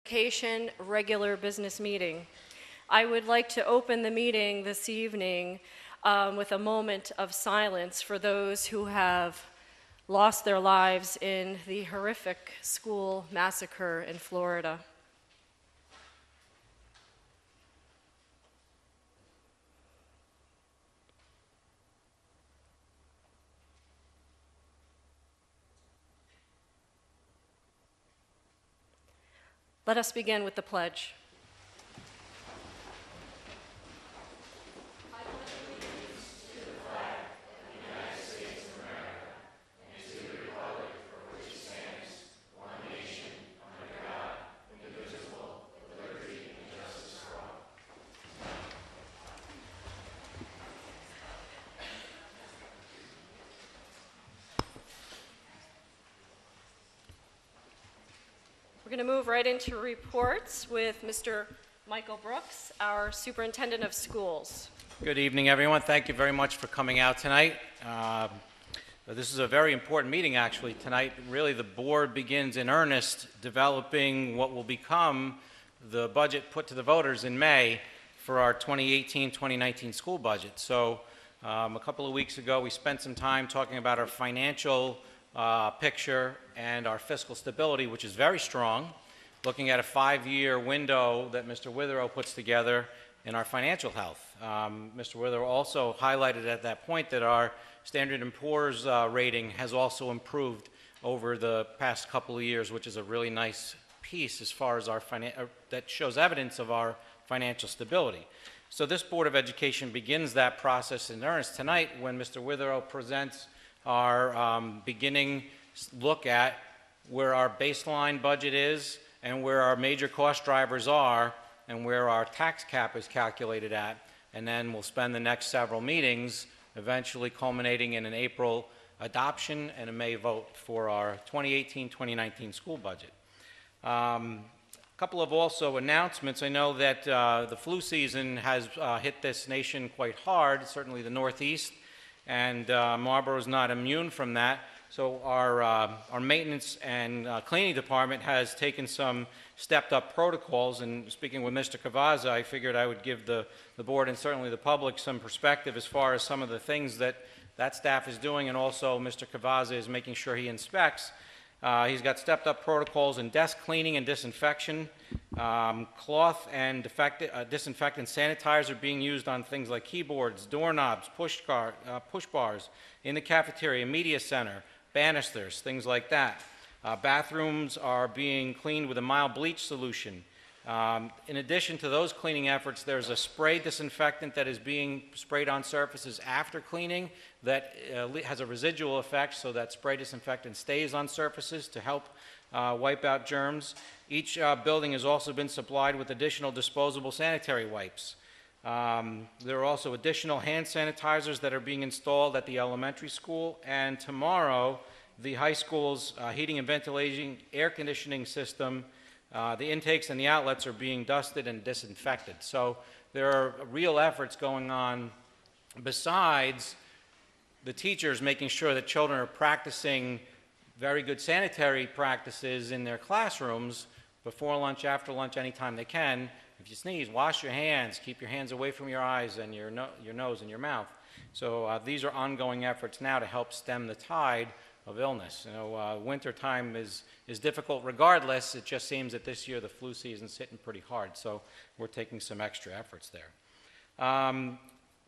Education regular business meeting. I would like to open the meeting this evening with a moment of silence for those who have lost their lives in the horrific school massacre in Florida. Let us begin with the pledge. We're going to move right into reports with Mr. Michael Brooks, our Superintendent of Schools. Good evening, everyone. Thank you very much for coming out tonight. This is a very important meeting, actually, tonight. Really, the board begins in earnest developing what will become the budget put to the voters in May for our 2018-2019 school budget. So a couple of weeks ago, we spent some time talking about our financial picture and our fiscal stability, which is very strong, looking at a 5-year window that Mr. Witherow puts together in our financial health. Mr. Witherow also highlighted at that point that our Standard & Poor's rating has also improved over the past couple of years, which is a really nice piece as far as our that shows evidence of our financial stability. So this Board of Education begins that process in earnest tonight when Mr. Witherow presents our beginning look at where our baseline budget is and where our major cost drivers are and where our tax cap is calculated at. And then we'll spend the next several meetings eventually culminating in an April adoption and a May vote for our 2018-2019 school budget. A couple of also announcements. I know that the flu season has hit this nation quite hard, certainly the Northeast, and Marlborough is not immune from that. So our maintenance and cleaning department has taken some stepped up protocols, and speaking with Mr. Cavazza, I figured I would give the board and certainly the public some perspective as far as some of the things that staff is doing, and also Mr. Cavazza is making sure he inspects. He's got stepped up protocols in desk cleaning and disinfection. Cloth and disinfectant sanitizers are being used on things like keyboards, doorknobs, push bars, in the cafeteria, media center, banisters, things like that. Bathrooms are being cleaned with a mild bleach solution. In addition to those cleaning efforts, there's a spray disinfectant that is being sprayed on surfaces after cleaning that has a residual effect, so that spray disinfectant stays on surfaces to help wipe out germs. Each building has also been supplied with additional disposable sanitary wipes. There are also additional hand sanitizers that are being installed at the elementary school, and tomorrow the high school's heating and ventilation air conditioning system, the intakes and the outlets are being dusted and disinfected. So there are real efforts going on besides the teachers making sure that children are practicing very good sanitary practices in their classrooms before lunch, after lunch, anytime they can. If you sneeze, wash your hands, keep your hands away from your eyes and your nose and your mouth. So these are ongoing efforts now to help stem the tide of illness. You know, winter time is difficult regardless. It just seems that this year the flu season's hitting pretty hard, so we're taking some extra efforts there.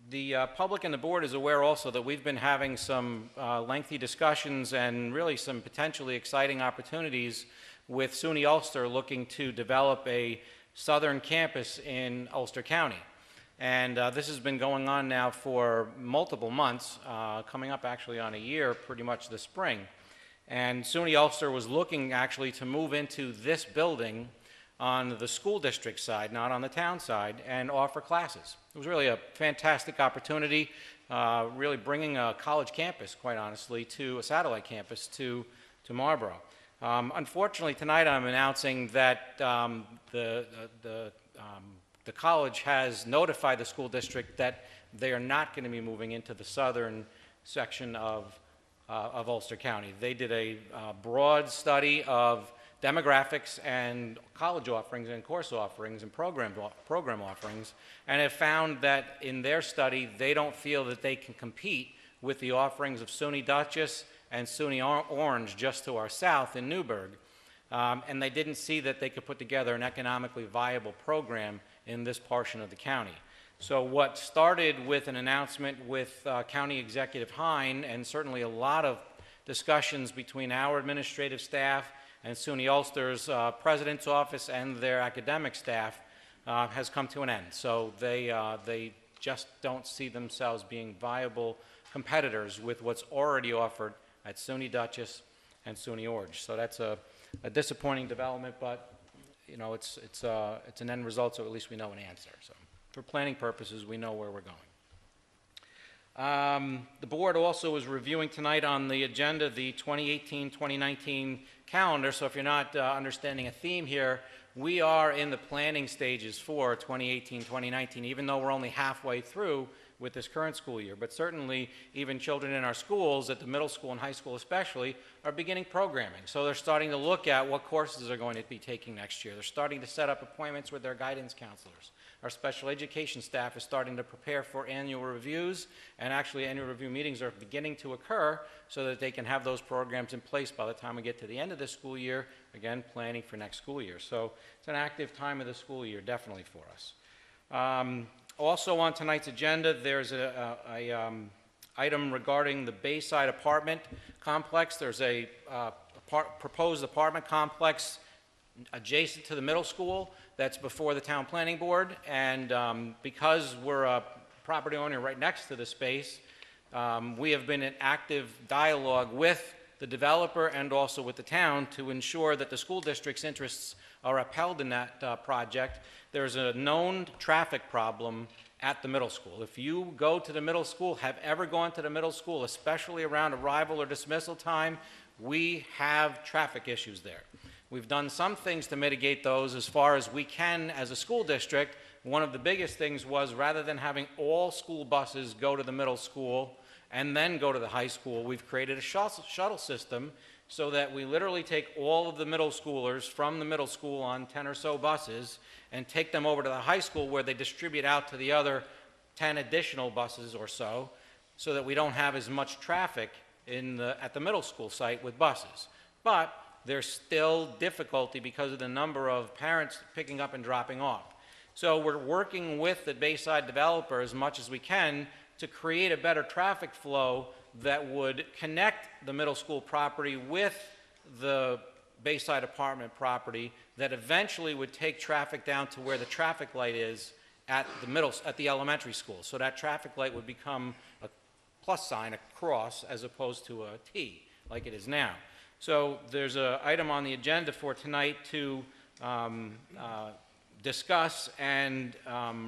The public and the board is aware also that we've been having some lengthy discussions and really some potentially exciting opportunities with SUNY Ulster looking to develop a southern campus in Ulster County. And this has been going on now for multiple months, coming up actually on a year, pretty much this spring. And SUNY Ulster was looking actually to move into this building on the school district side, not on the town side, and offer classes. It was really a fantastic opportunity, really bringing a college campus, quite honestly, to a satellite campus to Marlborough. Unfortunately, tonight I'm announcing that the college has notified the school district that they are not going to be moving into the southern section of Ulster County. They did a broad study of demographics and college offerings and course offerings and program offerings, and have found that in their study they don't feel that they can compete with the offerings of SUNY Dutchess and SUNY Orange just to our south in Newburgh. And they didn't see that they could put together an economically viable program in this portion of the county. So what started with an announcement with County Executive Hine, and certainly a lot of discussions between our administrative staff and SUNY Ulster's president's office and their academic staff, has come to an end. So they just don't see themselves being viable competitors with what's already offered at SUNY Dutchess and SUNY Orange. So that's a disappointing development, but you know, it's an end result, so at least we know an answer. So for planning purposes, we know where we're going. The board also is reviewing tonight on the agenda the 2018-2019 calendar. So if you're not understanding a theme here, we are in the planning stages for 2018-2019, even though we're only halfway through with this current school year. But certainly, even children in our schools, at the middle school and high school especially, are beginning programming. So they're starting to look at what courses they're going to be taking next year. They're starting to set up appointments with their guidance counselors. Our special education staff is starting to prepare for annual reviews, and actually annual review meetings are beginning to occur so that they can have those programs in place by the time we get to the end of the school year, again, planning for next school year. So it's an active time of the school year, definitely for us. Also on tonight's agenda, there's a item regarding the Bayside apartment complex. There's a proposed apartment complex adjacent to the middle school that's before the town planning board, and because we're a property owner right next to the space, we have been in active dialogue with the developer and also with the town to ensure that the school district's interests are upheld in that project. There's a known traffic problem at the middle school. If you go to the middle school, have ever gone to the middle school, especially around arrival or dismissal time, we have traffic issues there. We've done some things to mitigate those as far as we can as a school district. One of the biggest things was, rather than having all school buses go to the middle school and then go to the high school, we've created a shuttle system so that we literally take all of the middle schoolers from the middle school on 10 or so buses and take them over to the high school, where they distribute out to the other 10 additional buses or so that we don't have as much traffic at the middle school site with buses. But there's still difficulty because of the number of parents picking up and dropping off. So we're working with the Bayside developer as much as we can to create a better traffic flow that would connect the middle school property with the Bayside apartment property, that eventually would take traffic down to where the traffic light is at the elementary school. So that traffic light would become a plus sign, a cross, as opposed to a T, like it is now. So there's an item on the agenda for tonight to discuss and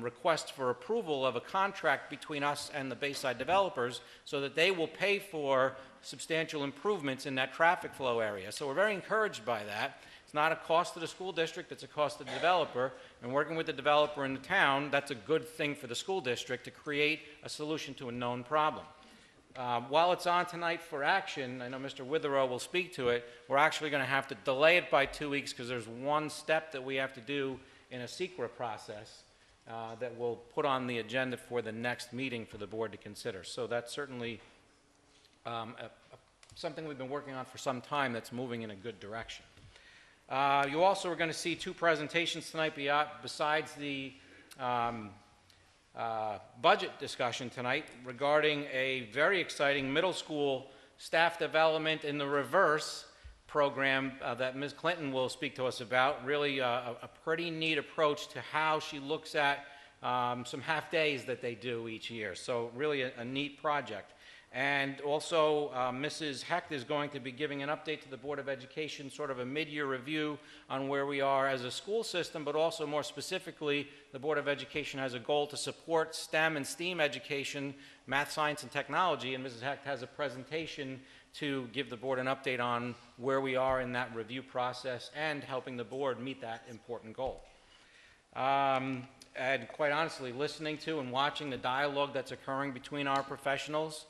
request for approval of a contract between us and the Bayside developers so that they will pay for substantial improvements in that traffic flow area. So we're very encouraged by that. It's not a cost to the school district, it's a cost to the developer. And working with the developer in the town, that's a good thing for the school district to create a solution to a known problem. While it's on tonight for action, I know Mr. Witherow will speak to it, we're actually going to have to delay it by 2 weeks because there's one step that we have to do in a secret process that we'll put on the agenda for the next meeting for the board to consider. So that's certainly something we've been working on for some time that's moving in a good direction. You also are going to see two presentations tonight besides the budget discussion tonight regarding a very exciting middle school staff development in the reverse program that Ms. Clinton will speak to us about. Really a pretty neat approach to how she looks at some half days that they do each year. So really a neat project. And also Mrs. Hecht is going to be giving an update to the Board of Education, sort of a mid-year review on where we are as a school system, but also more specifically, the Board of Education has a goal to support STEM and STEAM education, math, science, and technology, and Mrs. Hecht has a presentation to give the board an update on where we are in that review process and helping the board meet that important goal. And quite honestly, listening to and watching the dialogue that's occurring between our professionals,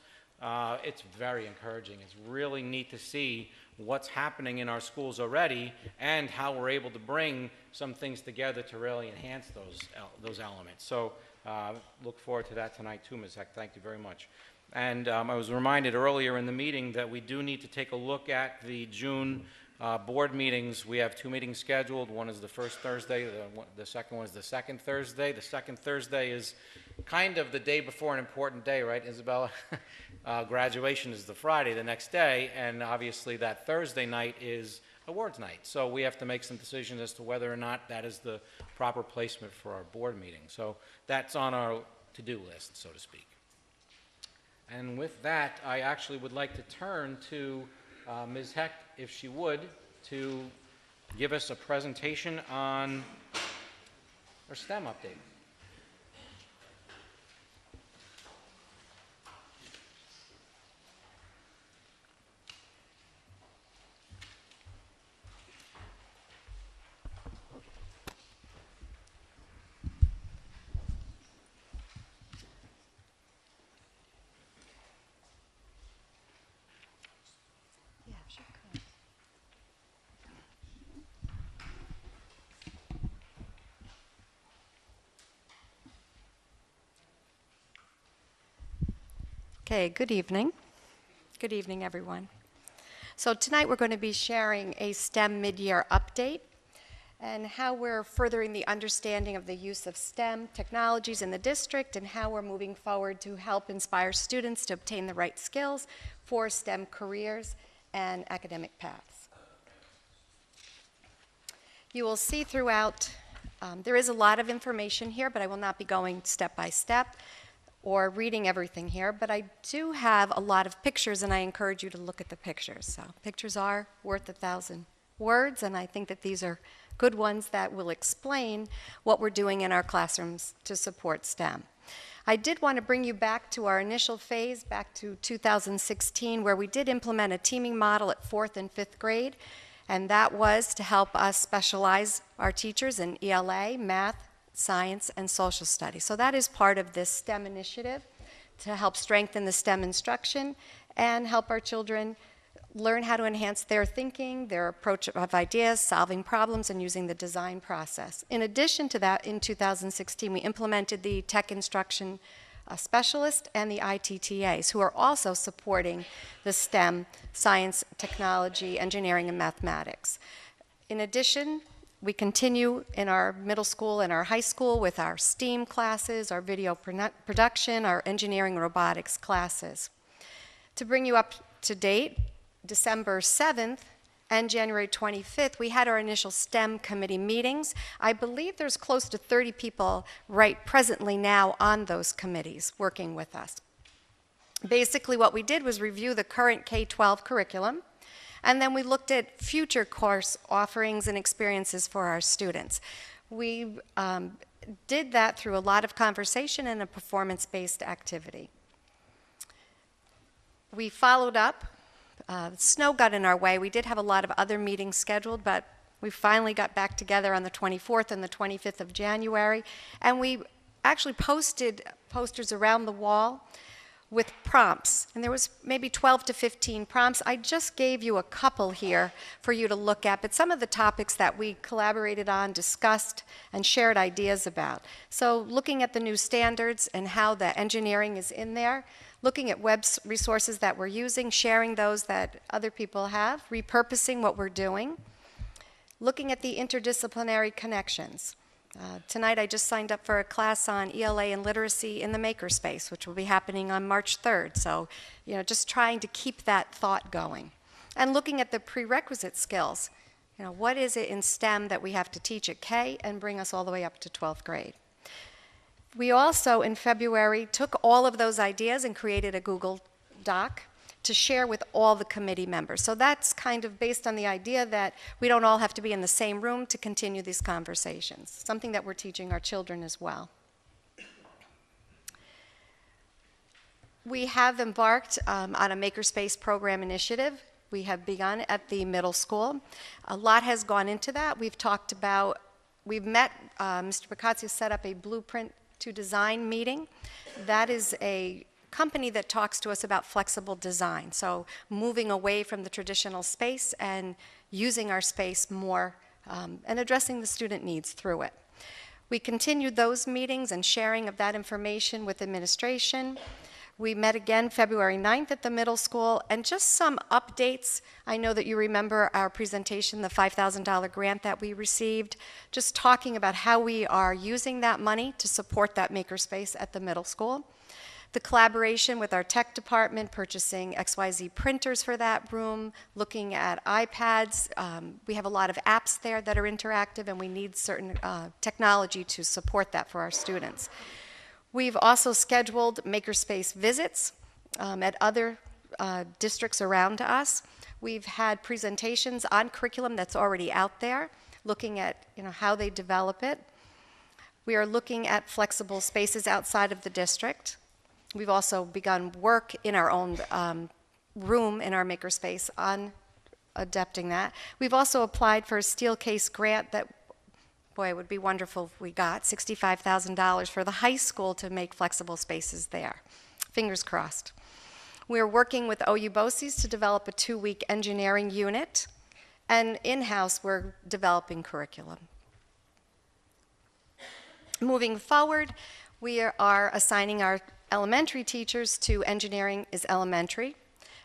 it's very encouraging. It's really neat to see what's happening in our schools already and how we're able to bring some things together to really enhance those elements. So look forward to that tonight too, Ms. Heck. Thank you very much. And I was reminded earlier in the meeting that we do need to take a look at the June board meetings. We have 2 meetings scheduled. One is the first Thursday. The second one is the second Thursday. The second Thursday is kind of the day before an important day, right, Isabella? Graduation is the Friday the next day, and obviously that Thursday night is awards night. So we have to make some decisions as to whether or not that is the proper placement for our board meeting. So that's on our to-do list, so to speak. And with that, I actually would like to turn to Ms. Heck, if she would, to give us a presentation on our STEM update. Okay, good evening. Good evening, everyone. So tonight we're going to be sharing a STEM mid-year update and how we're furthering the understanding of the use of STEM technologies in the district and how we're moving forward to help inspire students to obtain the right skills for STEM careers and academic paths. You will see throughout, there is a lot of information here, but I will not be going step by step or reading everything here, but I do have a lot of pictures, and I encourage you to look at the pictures. So pictures are worth 1,000 words, and I think that these are good ones that will explain what we're doing in our classrooms to support STEM. I did want to bring you back to our initial phase, back to 2016, where we did implement a teaming model at 4th and 5th grade, and that was to help us specialize our teachers in ELA, math, science, and social studies. So that is part of this STEM initiative to help strengthen the STEM instruction and help our children learn how to enhance their thinking, their approach of ideas, solving problems, and using the design process. In addition to that, in 2016, we implemented the tech instruction specialist and the ITTAs, who are also supporting the STEM, science, technology, engineering, and mathematics. In addition, we continue in our middle school and our high school with our STEAM classes, our video production, our engineering and robotics classes. To bring you up to date, December 7th and January 25th, we had our initial STEM committee meetings. I believe there's close to 30 people right presently now on those committees working with us. Basically, what we did was review the current K-12 curriculum, and then we looked at future course offerings and experiences for our students. We did that through a lot of conversation and a performance-based activity. We followed up. Snow got in our way. We did have a lot of other meetings scheduled, but we finally got back together on the 24th and the 25th of January, and we actually posted posters around the wall with prompts, and there was maybe 12 to 15 prompts. I just gave you a couple here for you to look at, but some of the topics that we collaborated on, discussed, and shared ideas about. So looking at the new standards and how the engineering is in there, looking at web resources that we're using, sharing those that other people have, repurposing what we're doing, looking at the interdisciplinary connections. Tonight I just signed up for a class on ELA and literacy in the makerspace, which will be happening on March 3rd. So, just trying to keep that thought going. And looking at the prerequisite skills. What is it in STEM that we have to teach at K and bring us all the way up to 12th grade? We also, in February, took all of those ideas and created a Google Doc to share with all the committee members. So that's kind of based on the idea that we don't all have to be in the same room to continue these conversations, something that we're teaching our children as well. We have embarked on a Makerspace program initiative. We have begun at the middle school. A lot has gone into that. We've met, Mr. Picasso set up a blueprint to design meeting. That is a company that talks to us about flexible design. So moving away from the traditional space and using our space more and addressing the student needs through it. We continued those meetings and sharing of that information with administration. We met again February 9th at the middle school, and just some updates. I know that you remember our presentation, the $5,000 grant that we received, just talking about how we are using that money to support that makerspace at the middle school. The collaboration with our tech department, purchasing XYZ printers for that room, looking at iPads. We have a lot of apps there that are interactive, and we need certain technology to support that for our students. We've also scheduled makerspace visits at other districts around us. We've had presentations on curriculum that's already out there, looking at how they develop it. We are looking at flexible spaces outside of the district. We've also begun work in our own room in our makerspace on adapting that. We've also applied for a steel case grant that, boy, it would be wonderful if we got $65,000 for the high school to make flexible spaces there. Fingers crossed. We're working with OU BOCES to develop a 2-week engineering unit, and in-house we're developing curriculum. Moving forward, we are assigning our elementary teachers to Engineering is Elementary.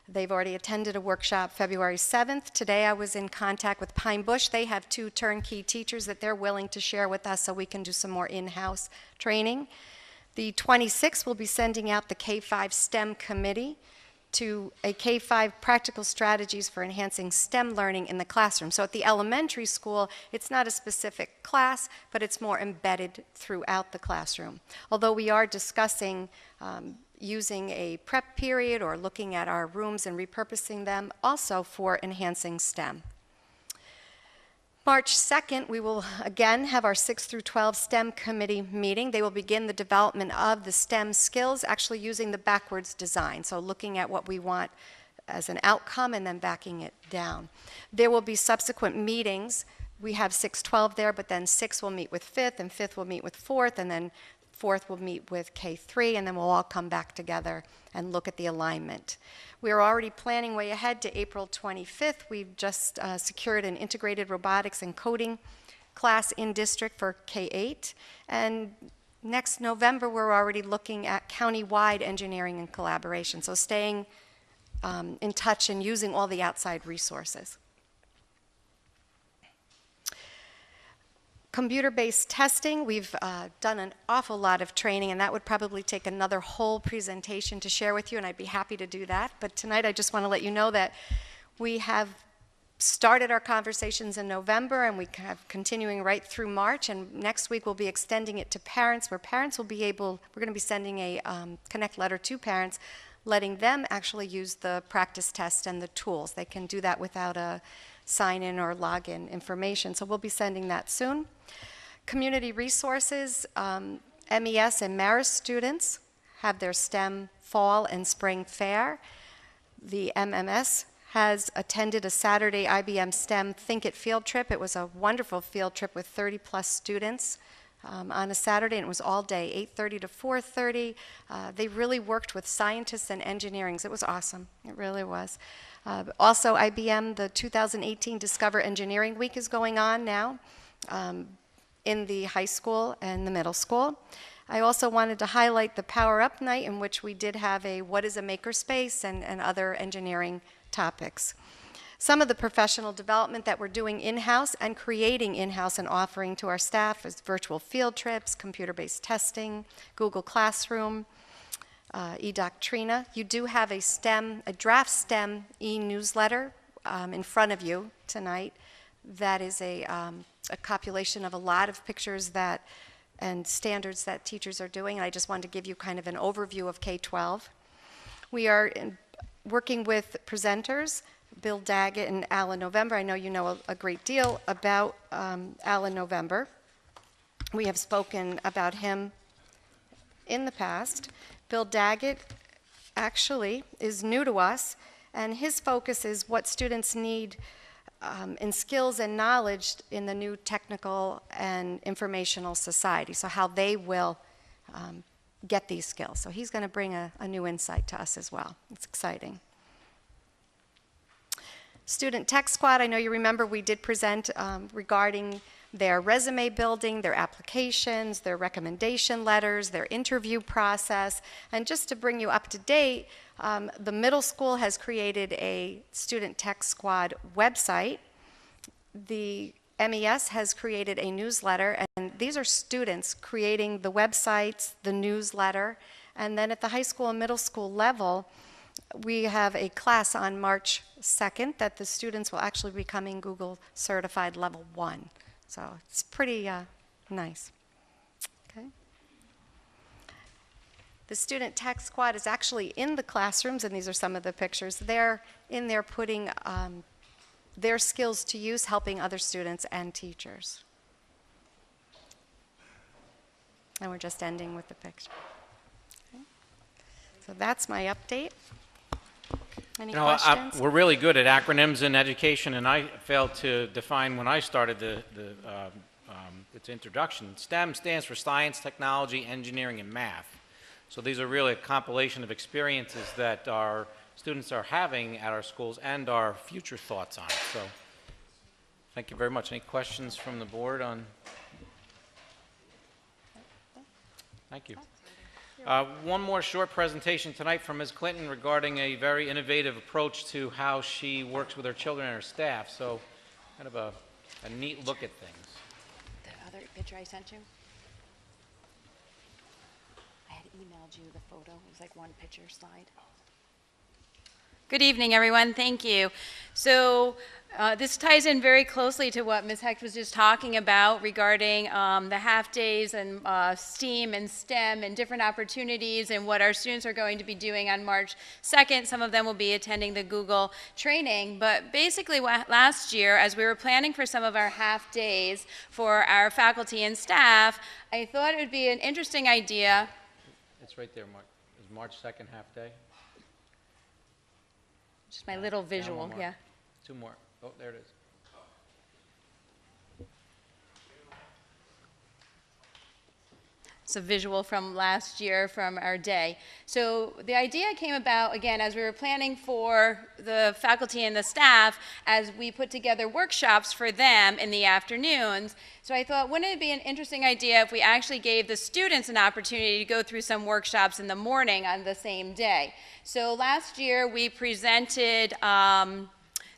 They've already attended a workshop February 7th. Today I was in contact with Pine Bush. They have 2 turnkey teachers that they're willing to share with us so we can do some more in-house training. The 26th will be sending out the K-5 STEM committee to a K-5 practical strategies for enhancing STEM learning in the classroom. So at the elementary school, it's not a specific class, but it's more embedded throughout the classroom. Although we are discussing using a prep period or looking at our rooms and repurposing them also for enhancing STEM. March 2nd, we will again have our 6 through 12 STEM committee meeting. They will begin the development of the STEM skills, actually using the backwards design, so looking at what we want as an outcome and then backing it down. There will be subsequent meetings. We have 6-12 there, but then 6 will meet with 5th, and 5th will meet with 4th, and then 4th will meet with K3, and then we'll all come back together and look at the alignment. We are already planning way ahead to April 25th. We've just secured an integrated robotics and coding class in district for K8. And next November, we're already looking at county-wide engineering and collaboration, so staying in touch and using all the outside resources. Computer-based testing, we've done an awful lot of training, and that would probably take another whole presentation to share with you, and I'd be happy to do that. But tonight I just want to let you know that we have started our conversations in November, and we have continuing right through March, and next week we'll be extending it to parents, where parents will be able, we're going to be sending a connect letter to parents, letting them actually use the practice test and the tools. They can do that without a sign-in or login information, so we'll be sending that soon. Community resources, MES and Marist students have their STEM fall and spring fair. The MMS has attended a Saturday IBM STEM Think It field trip. It was a wonderful field trip with 30-plus students on a Saturday, and it was all day, 8:30 to 4:30. They really worked with scientists and engineering. It was awesome. It really was. Also, IBM, the 2018 Discover Engineering Week is going on now in the high school and the middle school. I also wanted to highlight the Power Up Night, in which we did have a What is a Makerspace and other engineering topics. Some of the professional development that we're doing in-house and creating in-house and offering to our staff is virtual field trips, computer-based testing, Google Classroom, eDoctrina. You do have a draft STEM e-newsletter in front of you tonight. That is a copulation of a lot of pictures and standards that teachers are doing, and I just wanted to give you kind of an overview of K-12. We are working with presenters, Bill Daggett and Alan November. I know you know a great deal about Alan November. We have spoken about him in the past. Bill Daggett actually is new to us, and his focus is what students need in skills and knowledge in the new technical and informational society, so how they will get these skills. So he's going to bring a new insight to us as well. It's exciting. Student Tech Squad, I know you remember we did present regarding their resume building, their applications, their recommendation letters, their interview process. And just to bring you up to date, the middle school has created a Student Tech Squad website. The MES has created a newsletter, and these are students creating the websites, the newsletter, and then at the high school and middle school level, we have a class on March 2nd that the students will actually be becoming Google Certified Level 1. So it's pretty nice. Okay. The Student Tech Squad is actually in the classrooms, and these are some of the pictures. They're in there putting their skills to use, helping other students and teachers. And we're just ending with the picture. Okay. So that's my update. Any questions? We're really good at acronyms in education, and I failed to define when I started its introduction. STEM stands for science, technology, engineering, and math. So these are really a compilation of experiences that our students are having at our schools and our future thoughts on it. So thank you very much. Any questions from the board on? Thank you. One more short presentation tonight from Ms. Clinton regarding a very innovative approach to how she works with her children and her staff. So kind of a neat look at things. The other picture I sent you? I had emailed you the photo. It was like one picture slide. Good evening, everyone. Thank you. So this ties in very closely to what Ms. Hecht was just talking about regarding the half-days and STEAM and STEM and different opportunities and what our students are going to be doing on March 2nd. Some of them will be attending the Google training. But basically last year, as we were planning for some of our half-days for our faculty and staff, I thought it would be an interesting idea. It's right there, Mark. Is March 2nd half day? Just my little visual, one more. yeah. Two more. Oh, there it is. It's a visual from last year from our day. So the idea came about, again, as we were planning for the faculty and the staff, as we put together workshops for them in the afternoons. So I thought, wouldn't it be an interesting idea if we actually gave the students an opportunity to go through some workshops in the morning on the same day? So last year we presented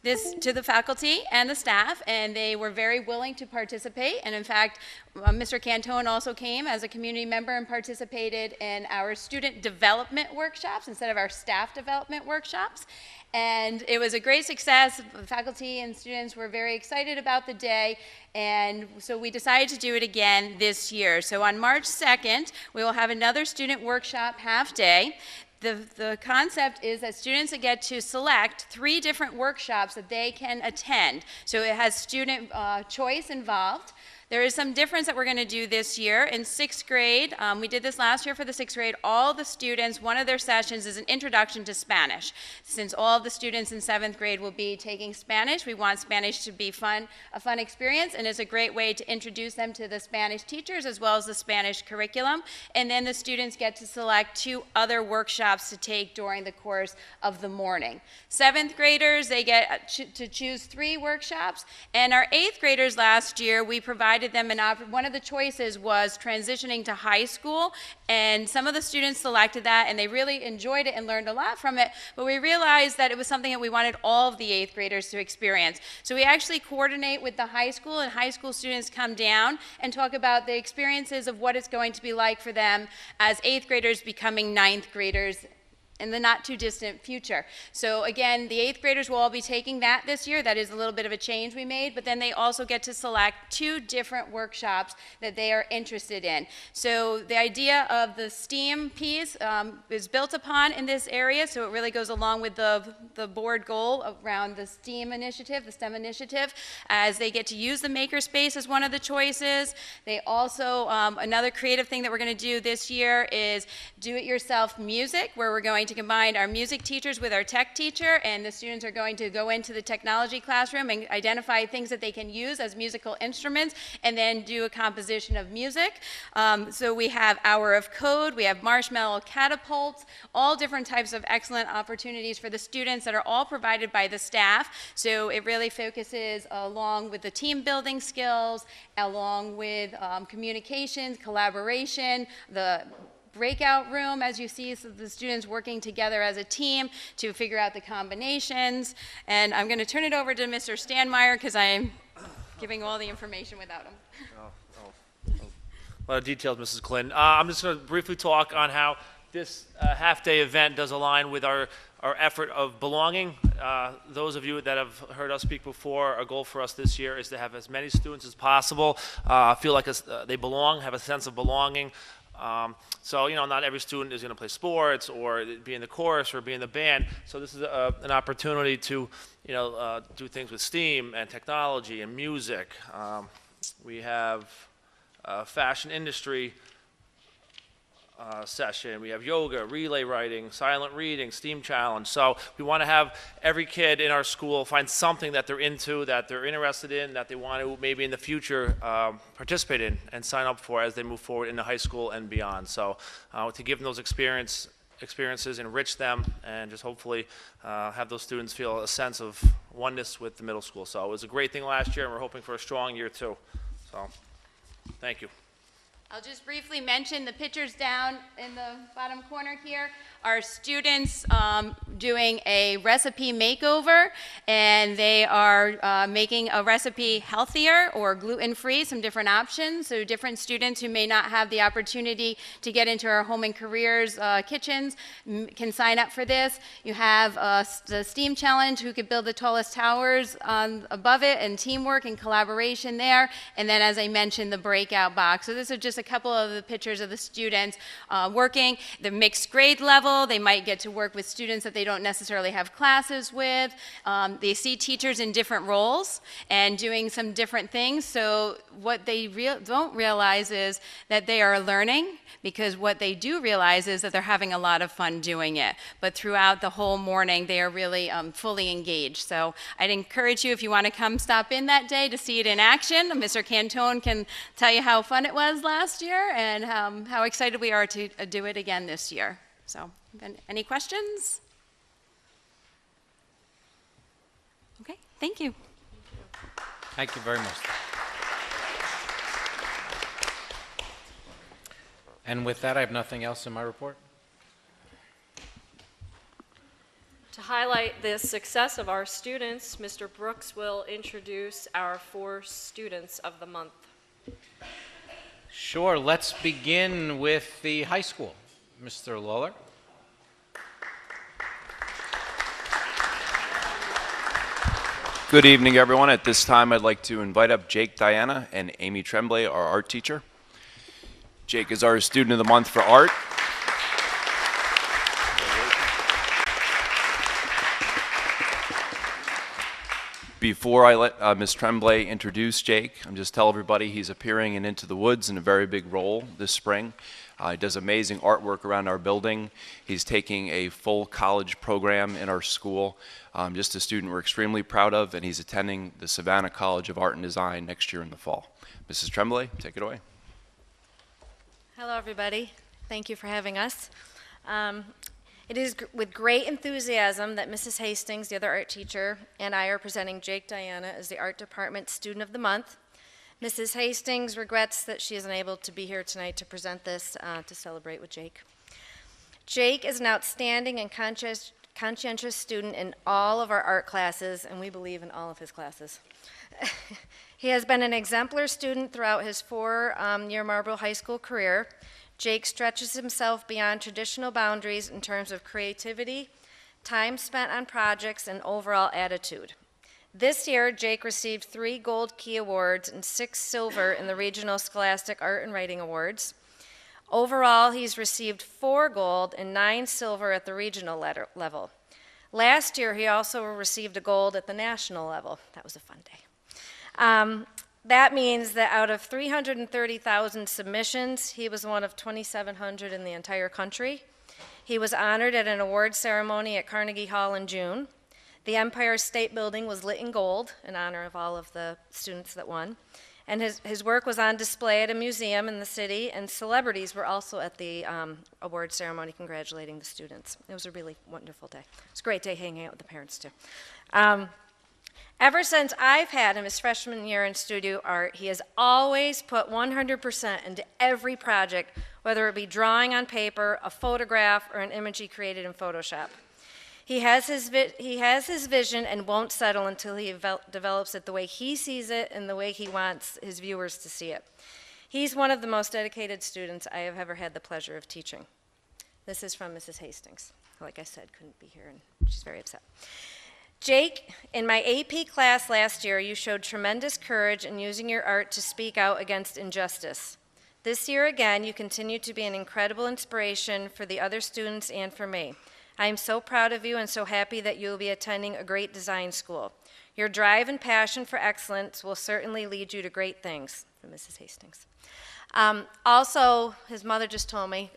this to the faculty and the staff, and they were very willing to participate. And in fact, Mr. Cantone also came as a community member and participated in our student development workshops instead of our staff development workshops. And it was a great success. The faculty and students were very excited about the day, and so we decided to do it again this year. So on March 2nd, we will have another student workshop half day. The concept is that students get to select 3 different workshops that they can attend. So it has student choice involved. There is some difference that we're going to do this year. In 6th grade, we did this last year for the 6th grade, all the students, one of their sessions is an introduction to Spanish. Since all of the students in 7th grade will be taking Spanish, we want Spanish to be a fun experience, and it's a great way to introduce them to the Spanish teachers as well as the Spanish curriculum. And then the students get to select 2 other workshops to take during the course of the morning. 7th graders, they get to choose 3 workshops, and our 8th graders last year, we provided them one of the choices was transitioning to high school, and some of the students selected that, and they really enjoyed it and learned a lot from it, but we realized that it was something that we wanted all of the 8th graders to experience. So we actually coordinate with the high school, and high school students come down and talk about the experiences of what it's going to be like for them as 8th graders becoming 9th graders in the not too distant future. So again, the 8th graders will all be taking that this year. That is a little bit of a change we made, but then they also get to select 2 different workshops that they are interested in. So the idea of the STEAM piece is built upon in this area, so it really goes along with the board goal around the STEAM initiative, the STEM initiative, as they get to use the makerspace as one of the choices. They also, another creative thing that we're going to do this year is do-it-yourself music, where we're going to combine our music teachers with our tech teacher, and the students are going to go into the technology classroom and identify things that they can use as musical instruments, and then do a composition of music. So we have Hour of Code, we have Marshmallow Catapults, all different types of excellent opportunities for the students that are all provided by the staff. So it really focuses along with the team building skills, along with communications, collaboration, the breakout room, as you see, so the students working together as a team to figure out the combinations. And I'm going to turn it over to Mr. Stanmeyer because I'm giving all the information without him. A lot of details, Mrs. Clinton. I'm just going to briefly talk on how this half-day event does align with our effort of belonging. Those of you that have heard us speak before, our goal for us this year is to have as many students as possible feel like they belong, have a sense of belonging. So, not every student is going to play sports or be in the chorus or be in the band. So this is an opportunity to, do things with STEAM and technology and music. We have fashion industry session. We have yoga, relay writing, silent reading, STEAM challenge. So we want to have every kid in our school find something that they're into, that they're interested in, that they want to maybe in the future participate in and sign up for as they move forward into high school and beyond. So to give them those experiences, enrich them, and just hopefully have those students feel a sense of oneness with the middle school. So it was a great thing last year, and we're hoping for a strong year too. So thank you. I'll just briefly mention the pictures down in the bottom corner here are students doing a recipe makeover, and they are making a recipe healthier or gluten-free, some different options. So different students who may not have the opportunity to get into our home and careers kitchens can sign up for this. You have the STEAM challenge, who could build the tallest towers above it, and teamwork and collaboration there. And then, as I mentioned, the breakout box. So this is just a couple of the pictures of the students working. The mixed grade level, they might get to work with students that they don't necessarily have classes with. They see teachers in different roles and doing some different things. So what they don't realize is that they are learning, because what they do realize is that they're having a lot of fun doing it. But throughout the whole morning, they are really fully engaged. So I'd encourage you, if you want to come stop in that day to see it in action. Mr. Cantone can tell you how fun it was last year and how excited we are to do it again this year. So, any questions? Okay, thank you. Thank you very much. And with that, I have nothing else in my report. To highlight the success of our students, Mr. Brooks will introduce our 4 students of the month. Sure, let's begin with the high school. Mr. Lawler. Good evening, everyone. At this time, I'd like to invite up Jake Diana and Amy Tremblay, our art teacher. Jake is our student of the month for art. Before I let Ms. Tremblay introduce Jake, I'm just tell everybody he's appearing in Into the Woods in a very big role this spring. He does amazing artwork around our building. He's taking a full college program in our school. Just a student we're extremely proud of, and he's attending the Savannah College of Art and Design next year in the fall. Mrs. Tremblay, take it away. Hello, everybody. Thank you for having us. It is with great enthusiasm that Mrs. Hastings, the other art teacher, and I are presenting Jake Diana as the Art Department Student of the Month. Mrs. Hastings regrets that she isn't able to be here tonight to present this to celebrate with Jake. Jake is an outstanding and conscientious student in all of our art classes, and we believe in all of his classes. He has been an exemplar student throughout his 4-year Marlboro High School career. Jake stretches himself beyond traditional boundaries in terms of creativity, time spent on projects, and overall attitude. This year, Jake received 3 Gold Key Awards and 6 silver in the Regional Scholastic Art and Writing Awards. Overall, he's received 4 gold and 9 silver at the regional level. Last year, he also received a gold at the national level. That was a fun day. That means that out of 330,000 submissions, he was one of 2,700 in the entire country. He was honored at an award ceremony at Carnegie Hall in June. The Empire State Building was lit in gold in honor of all of the students that won. And his work was on display at a museum in the city, and celebrities were also at the award ceremony congratulating the students. It was a really wonderful day. It was a great day hanging out with the parents, too. Ever since I've had him his freshman year in studio art, he has always put 100% into every project, whether it be drawing on paper, a photograph, or an image he created in Photoshop. He has his vision and won't settle until he develops it the way he sees it and the way he wants his viewers to see it. He's one of the most dedicated students I have ever had the pleasure of teaching. This is from Mrs. Hastings, who, like I said, couldn't be here, and she's very upset. Jake, in my AP class last year, you showed tremendous courage in using your art to speak out against injustice. This year again, you continue to be an incredible inspiration for the other students and for me. I am so proud of you and so happy that you will be attending a great design school. Your drive and passion for excellence will certainly lead you to great things. From Mrs. Hastings. Also, his mother just told me,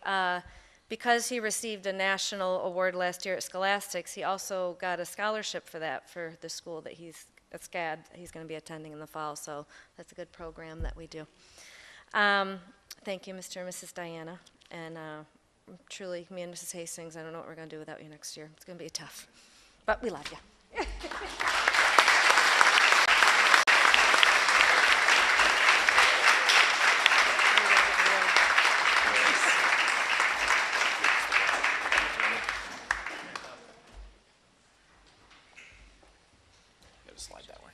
because he received a national award last year at Scholastics, he also got a scholarship for that for the school that he's at SCAD he's going to be attending in the fall, so that's a good program that we do. Thank you, Mr. and Mrs. Diana, and truly, me and Mrs. Hastings, I don't know what we're going to do without you next year. It's going to be tough, but we love you. Slide that way.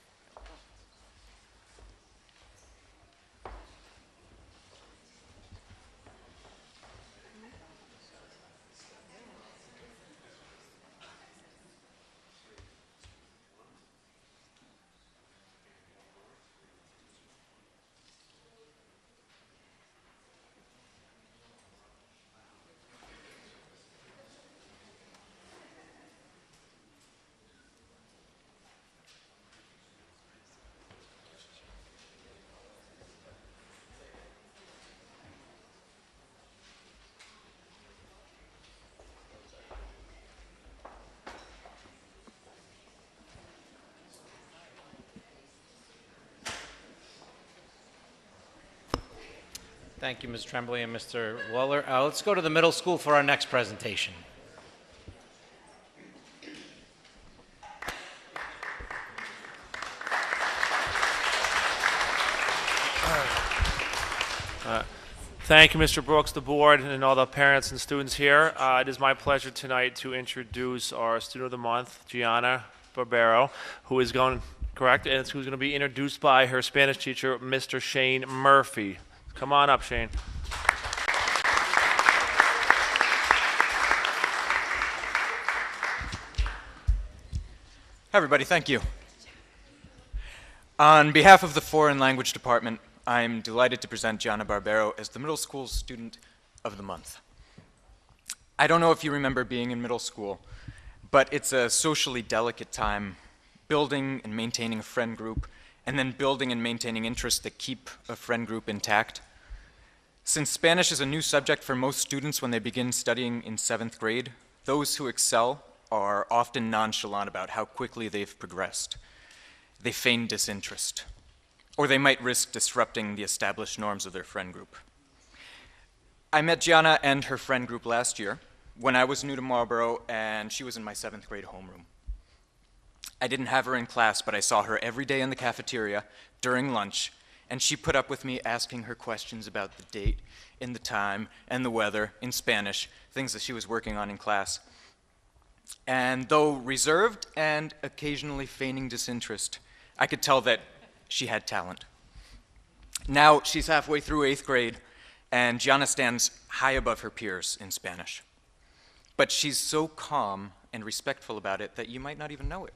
Thank you, Ms. Tremblay and Mr. Waller. Let's go to the middle school for our next presentation. Thank you, Mr. Brooks, the board, and all the parents and students here. It is my pleasure tonight to introduce our student of the month, Gianna Barbero, who is going, correct, and who's going to be introduced by her Spanish teacher, Mr. Shane Murphy. Come on up, Shane. Hi, everybody. Thank you. On behalf of the Foreign Language Department, I'm delighted to present Gianna Barbero as the Middle School Student of the Month. I don't know if you remember being in middle school, but it's a socially delicate time, building and maintaining a friend group, and then building and maintaining interests that keep a friend group intact. Since Spanish is a new subject for most students when they begin studying in 7th grade, those who excel are often nonchalant about how quickly they've progressed. They feign disinterest, or they might risk disrupting the established norms of their friend group. I met Gianna and her friend group last year when I was new to Marlboro and she was in my 7th grade homeroom. I didn't have her in class, but I saw her every day in the cafeteria during lunch, and she put up with me asking her questions about the date and the time and the weather in Spanish, things that she was working on in class. And though reserved and occasionally feigning disinterest, I could tell that she had talent. Now she's halfway through 8th grade, and Gianna stands high above her peers in Spanish. But she's so calm and respectful about it that you might not even know it.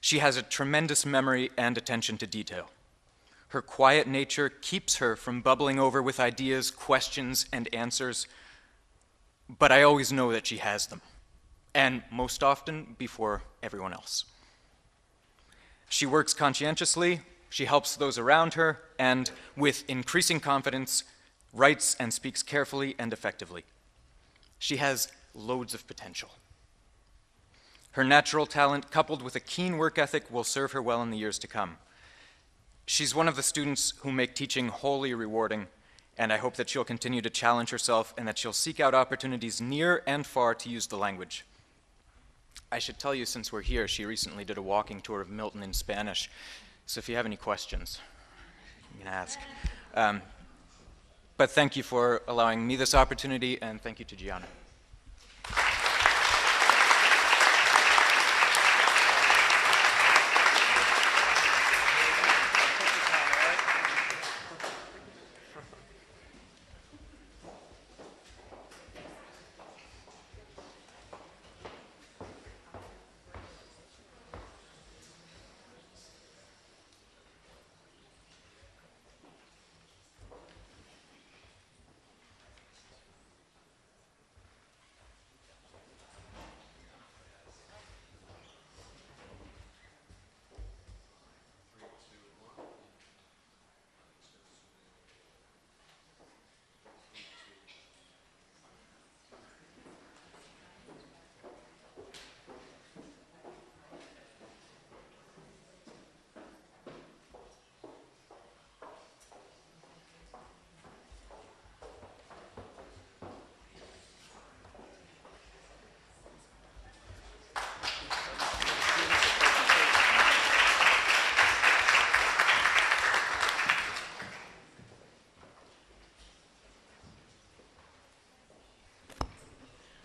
She has a tremendous memory and attention to detail. Her quiet nature keeps her from bubbling over with ideas, questions, and answers, but I always know that she has them, and most often before everyone else. She works conscientiously, she helps those around her, and with increasing confidence, writes and speaks carefully and effectively. She has loads of potential. Her natural talent, coupled with a keen work ethic, will serve her well in the years to come. She's one of the students who make teaching wholly rewarding, and I hope that she'll continue to challenge herself and that she'll seek out opportunities near and far to use the language. I should tell you, since we're here, she recently did a walking tour of Milton in Spanish, so if you have any questions, you can ask. But thank you for allowing me this opportunity, and thank you to Gianna.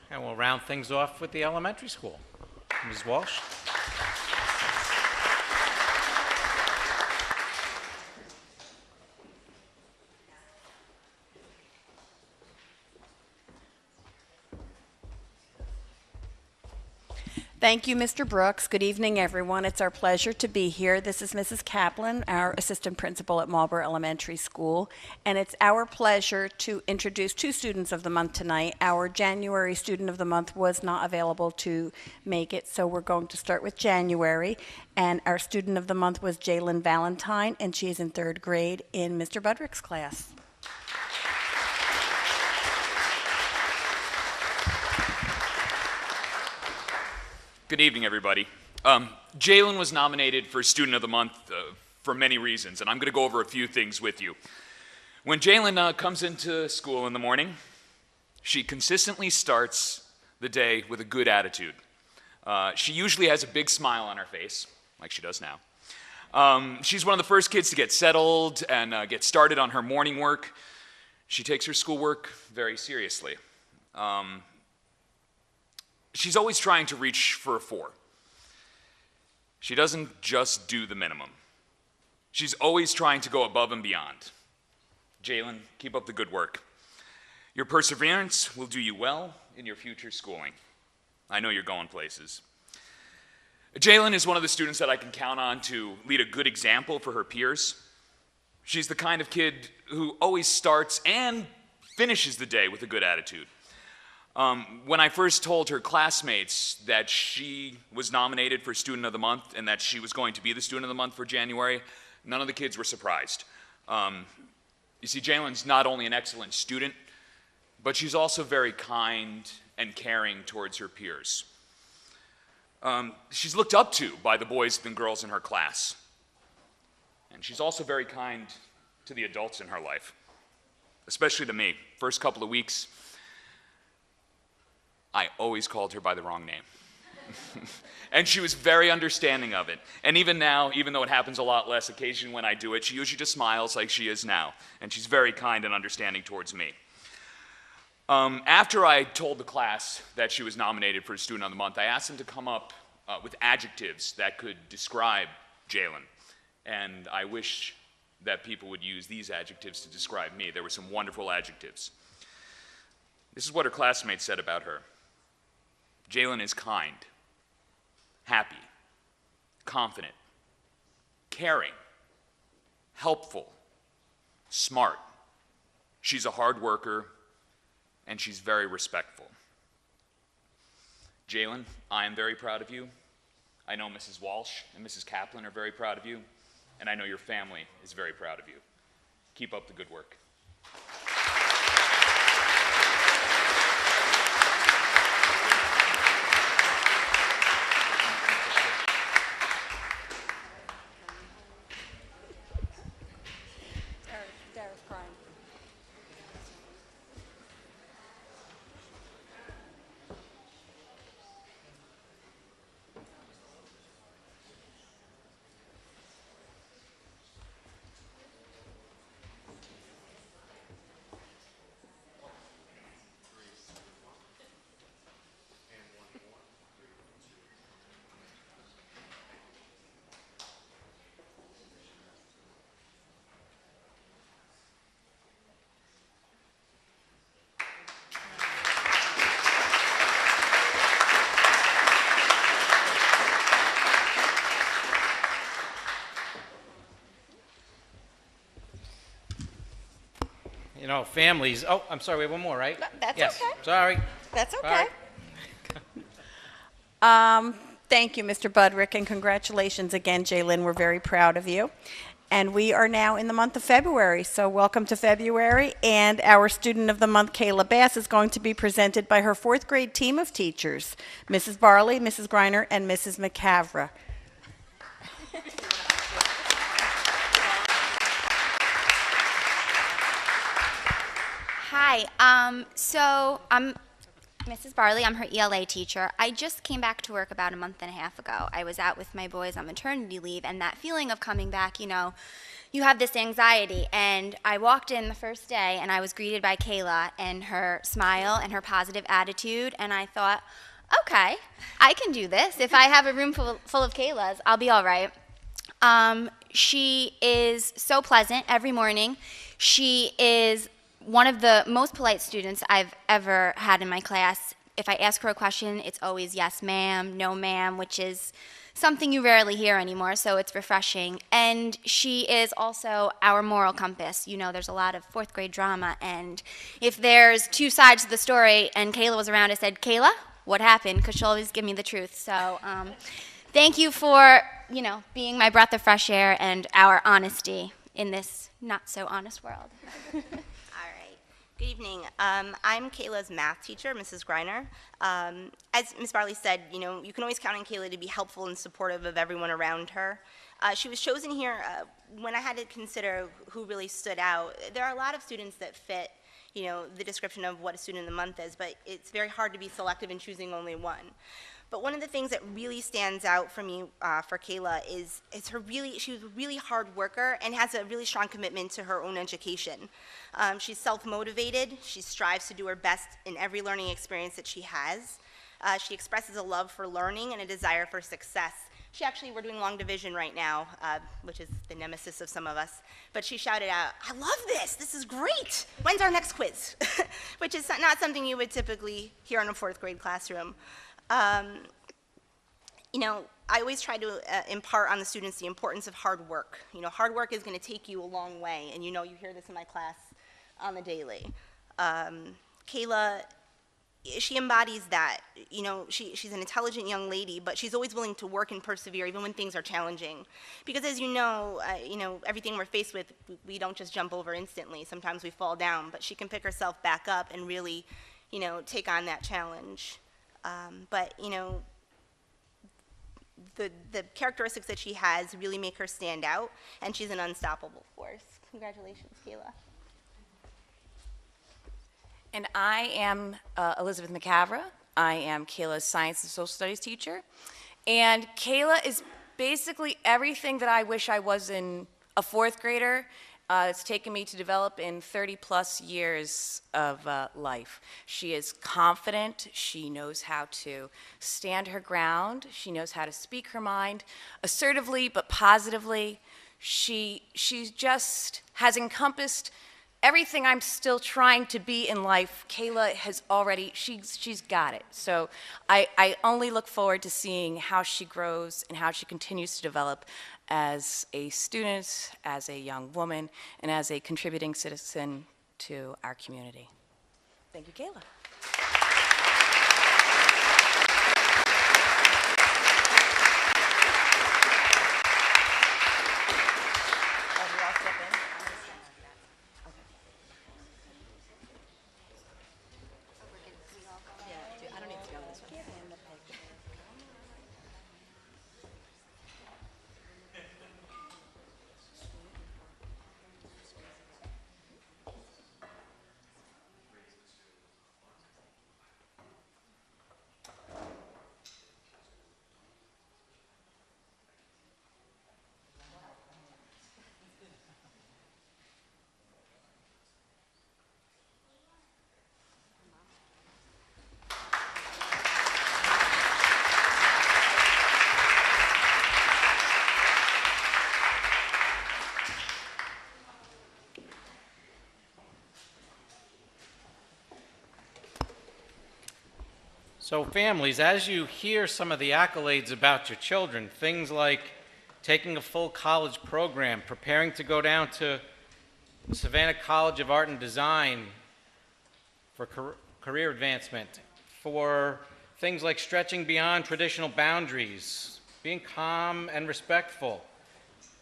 And we'll round things off with the elementary school. Ms. Walsh? Thank you, Mr. Brooks. Good evening, everyone. It's our pleasure to be here. This is Mrs. Kaplan, our assistant principal at Marlborough Elementary School, and it's our pleasure to introduce two students of the month tonight. Our January student of the month was not available to make it, so we're going to start with January, and our student of the month was Jalen Valentine, and she is in 3rd grade in Mr. Budrick's class. Good evening, everybody. Jalen was nominated for Student of the Month for many reasons, and I'm going to go over a few things with you. When Jalen comes into school in the morning, she consistently starts the day with a good attitude. She usually has a big smile on her face, like she does now. She's one of the first kids to get settled and get started on her morning work. She takes her schoolwork very seriously. She's always trying to reach for a 4. She doesn't just do the minimum. She's always trying to go above and beyond. Jalen, keep up the good work. Your perseverance will do you well in your future schooling. I know you're going places. Jalen is one of the students that I can count on to lead a good example for her peers. She's the kind of kid who always starts and finishes the day with a good attitude. When I first told her classmates that she was nominated for Student of the Month and that she was going to be the Student of the Month for January, none of the kids were surprised. You see, Jalen's not only an excellent student, but she's also very kind and caring towards her peers. She's looked up to by the boys and girls in her class. And she's also very kind to the adults in her life, especially to me. First couple of weeks, I always called her by the wrong name. And she was very understanding of it. And even now, even though it happens a lot less occasionally when I do it, she usually just smiles like she is now. And she's very kind and understanding towards me. After I told the class that she was nominated for Student of the Month, I asked them to come up with adjectives that could describe Jalen. And I wish that people would use these adjectives to describe me. There were some wonderful adjectives. This is what her classmates said about her. Jalen is kind, happy, confident, caring, helpful, smart. She's a hard worker, and she's very respectful. Jalen, I am very proud of you. I know Mrs. Walsh and Mrs. Kaplan are very proud of you, and I know your family is very proud of you. Keep up the good work. You know, families, oh, I'm sorry, we have one more, right? That's Yes, okay. sorry. That's All okay. right. Thank you, Mr. Budrick, and congratulations again, Jalen. We're very proud of you. And we are now in the month of February, so welcome to February. And our Student of the Month, Kayla Bass, is going to be presented by her fourth grade team of teachers, Mrs. Barley, Mrs. Griner, and Mrs. McCavra. Hi, so I'm Mrs. Barley. I'm her ELA teacher. I just came back to work about a month and a half ago. I was out with my boys on maternity leave, and that feeling of coming back, you have this anxiety. And I walked in the first day, and I was greeted by Kayla and her smile and her positive attitude, and I thought, okay, I can do this. If I have a room full of Kaylas, I'll be all right. She is so pleasant every morning. She is one of the most polite students I've ever had in my class. If I ask her a question, it's always yes, ma'am, no, ma'am, which is something you rarely hear anymore, so it's refreshing. And she is also our moral compass. There's a lot of fourth grade drama, and if there's two sides to the story and Kayla was around, I said, Kayla, what happened? Because she'll always give me the truth. So thank you for, being my breath of fresh air and our honesty in this not so honest world. Good evening. I'm Kayla's math teacher, Mrs. Griner. As Ms. Barley said, you can always count on Kayla to be helpful and supportive of everyone around her. She was chosen here when I had to consider who really stood out. There are a lot of students that fit, the description of what a student of the month is, but it's very hard to be selective in choosing only one. But one of the things that really stands out for me, for Kayla, is she was a really hard worker and has a really strong commitment to her own education. She's self-motivated. She strives to do her best in every learning experience that she has. She expresses a love for learning and a desire for success. We're doing long division right now, which is the nemesis of some of us, but she shouted out, I love this, this is great. When's our next quiz? Which is not something you would typically hear in a fourth grade classroom. I always try to impart on the students the importance of hard work. Hard work is going to take you a long way, and you hear this in my class on the daily. Kayla, she embodies that. She's an intelligent young lady, but she's always willing to work and persevere even when things are challenging. Because as everything we're faced with, we don't just jump over instantly. Sometimes we fall down, but she can pick herself back up and really, take on that challenge. The characteristics that she has really make her stand out, and she's an unstoppable force. Congratulations, Kayla. And I am Elizabeth McCavra. I am Kayla's science and social studies teacher. And Kayla is basically everything that I wish I was in a fourth grader. It's taken me to develop in 30-plus years of life. She is confident. She knows how to stand her ground. She knows how to speak her mind assertively but positively. She just has encompassed everything I'm still trying to be in life. Kayla has already, she's got it. So I only look forward to seeing how she grows and how she continues to develop as a student, as a young woman, and as a contributing citizen to our community. Thank you, Kayla. So families, as you hear some of the accolades about your children, things like taking a full college program, preparing to go down to Savannah College of Art and Design for career advancement, for things like stretching beyond traditional boundaries, being calm and respectful,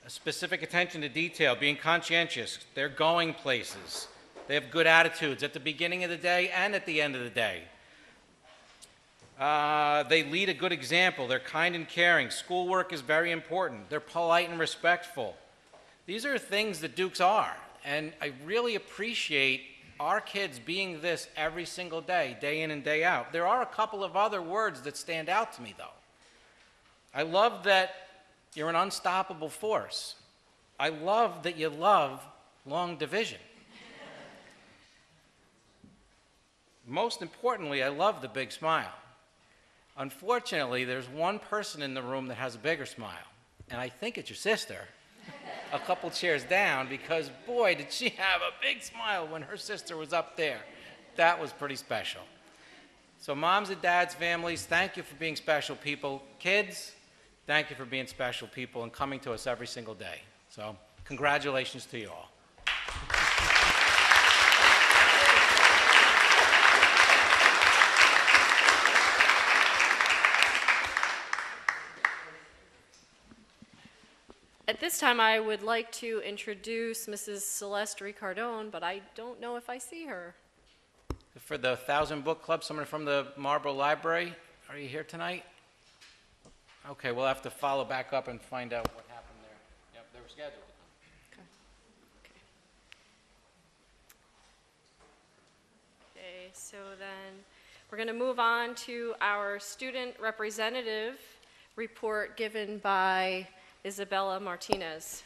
a specific attention to detail, being conscientious. They're going places. They have good attitudes at the beginning of the day and at the end of the day. They lead a good example. They're kind and caring. Schoolwork is very important. They're polite and respectful. These are things that Dukes are, and I really appreciate our kids being this every single day, day in and day out. There are a couple of other words that stand out to me, though. I love that you're an unstoppable force. I love that you love long division. Most importantly, I love the big smile. Unfortunately, there's one person in the room that has a bigger smile, and I think it's your sister, a couple chairs down, because boy, did she have a big smile when her sister was up there. That was pretty special. So moms and dads, families, thank you for being special people. Kids, thank you for being special people and coming to us every single day. So congratulations to you all. At this time, I would like to introduce Mrs. Celeste Ricardone, but I don't know if I see her. For the 1,000 Book Club, someone from the Marlborough Library, are you here tonight? Okay, we'll have to follow back up and find out what happened there. Yep, they were scheduled to come. Okay, so then we're going to move on to our student representative report given by Isabella Martinez.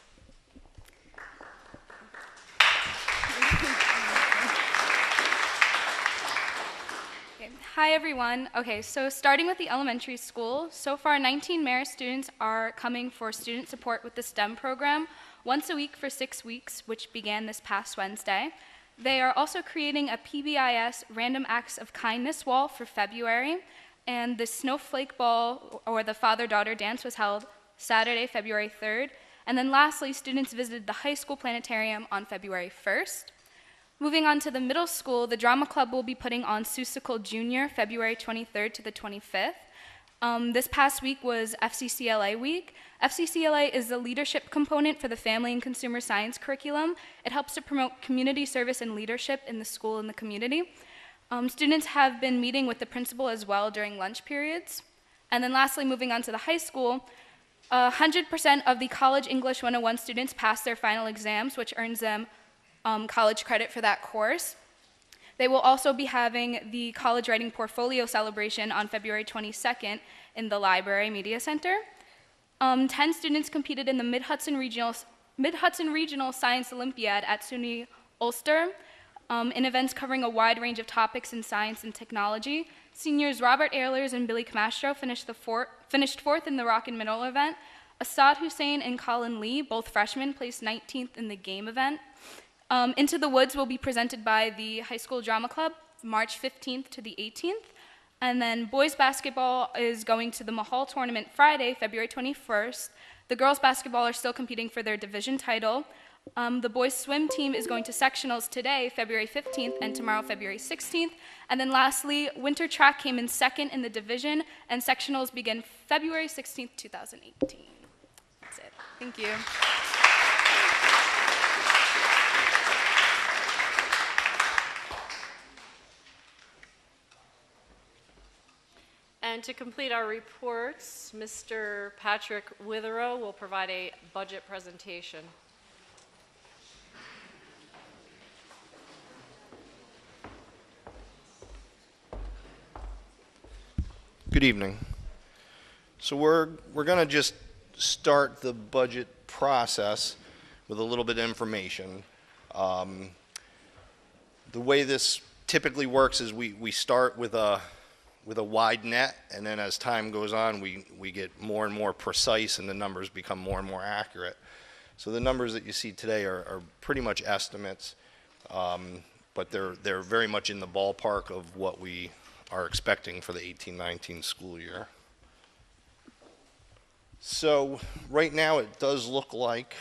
Okay. Hi everyone. Okay, so starting with the elementary school, so far 19 Marist students are coming for student support with the STEM program once a week for 6 weeks, which began this past Wednesday. They are also creating a PBIS Random Acts of Kindness wall for February, and the Snowflake Ball, or the father-daughter dance, was held Saturday, February 3rd. And then lastly, students visited the high school planetarium on February 1st. Moving on to the middle school, the drama club will be putting on Seussical Junior February 23rd to the 25th. This past week was FCCLA week. FCCLA is the leadership component for the family and consumer science curriculum. It helps to promote community service and leadership in the school and the community. Students have been meeting with the principal as well during lunch periods. And then lastly, moving on to the high school, 100% of the College English 101 students pass their final exams, which earns them college credit for that course. They will also be having the College Writing Portfolio celebration on February 22nd in the Library Media Center. 10 students competed in the Mid-Hudson Regional Science Olympiad at SUNY Ulster in events covering a wide range of topics in science and technology. Seniors Robert Ehlers and Billy Camastro finished fourth in the Rock and Middle event. Assad Hussein and Colin Lee, both freshmen, placed 19th in the game event. Into the Woods will be presented by the High School Drama Club, March 15th to the 18th. And then boys basketball is going to the Mahal tournament Friday, February 21st. The girls basketball are still competing for their division title. The boys swim team is going to sectionals today, February 15th, and tomorrow, February 16th. And then lastly, winter track came in second in the division, and sectionals begin February 16th, 2018. That's it. Thank you. And to complete our reports, Mr. Patrick Witherow will provide a budget presentation. Good evening. So we're going to just start the budget process with a little bit of information. The way this typically works is we start with a wide net, and then as time goes on, we get more and more precise, and the numbers become more and more accurate. So the numbers that you see today are pretty much estimates, but they're very much in the ballpark of what we are expecting for the 18-19 school year. So right now it does look like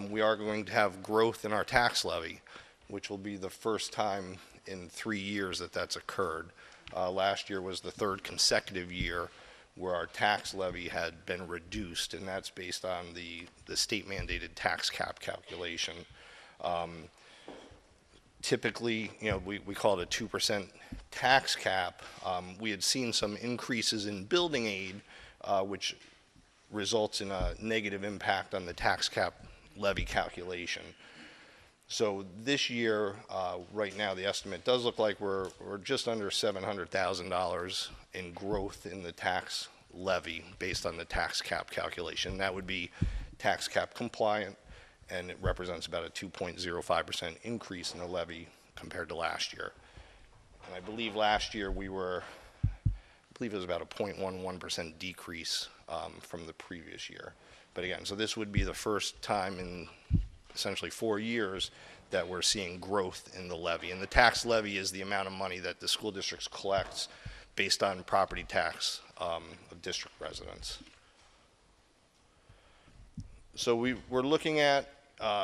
we are going to have growth in our tax levy, which will be the first time in 3 years that that's occurred. Last year was the third consecutive year where our tax levy had been reduced, and that's based on the state mandated tax cap calculation. Typically, you know, we call it a 2% tax cap. We had seen some increases in building aid, which results in a negative impact on the tax cap levy calculation. So this year, right now, the estimate does look like we're just under $700,000 in growth in the tax levy based on the tax cap calculation. That would be tax cap compliant, and it represents about a 2.05% increase in the levy compared to last year. And I believe last year it was about a 0.11% decrease from the previous year. But again, so this would be the first time in essentially 4 years that we're seeing growth in the levy. And the tax levy is the amount of money that the school districts collects based on property tax of district residents. So we're looking at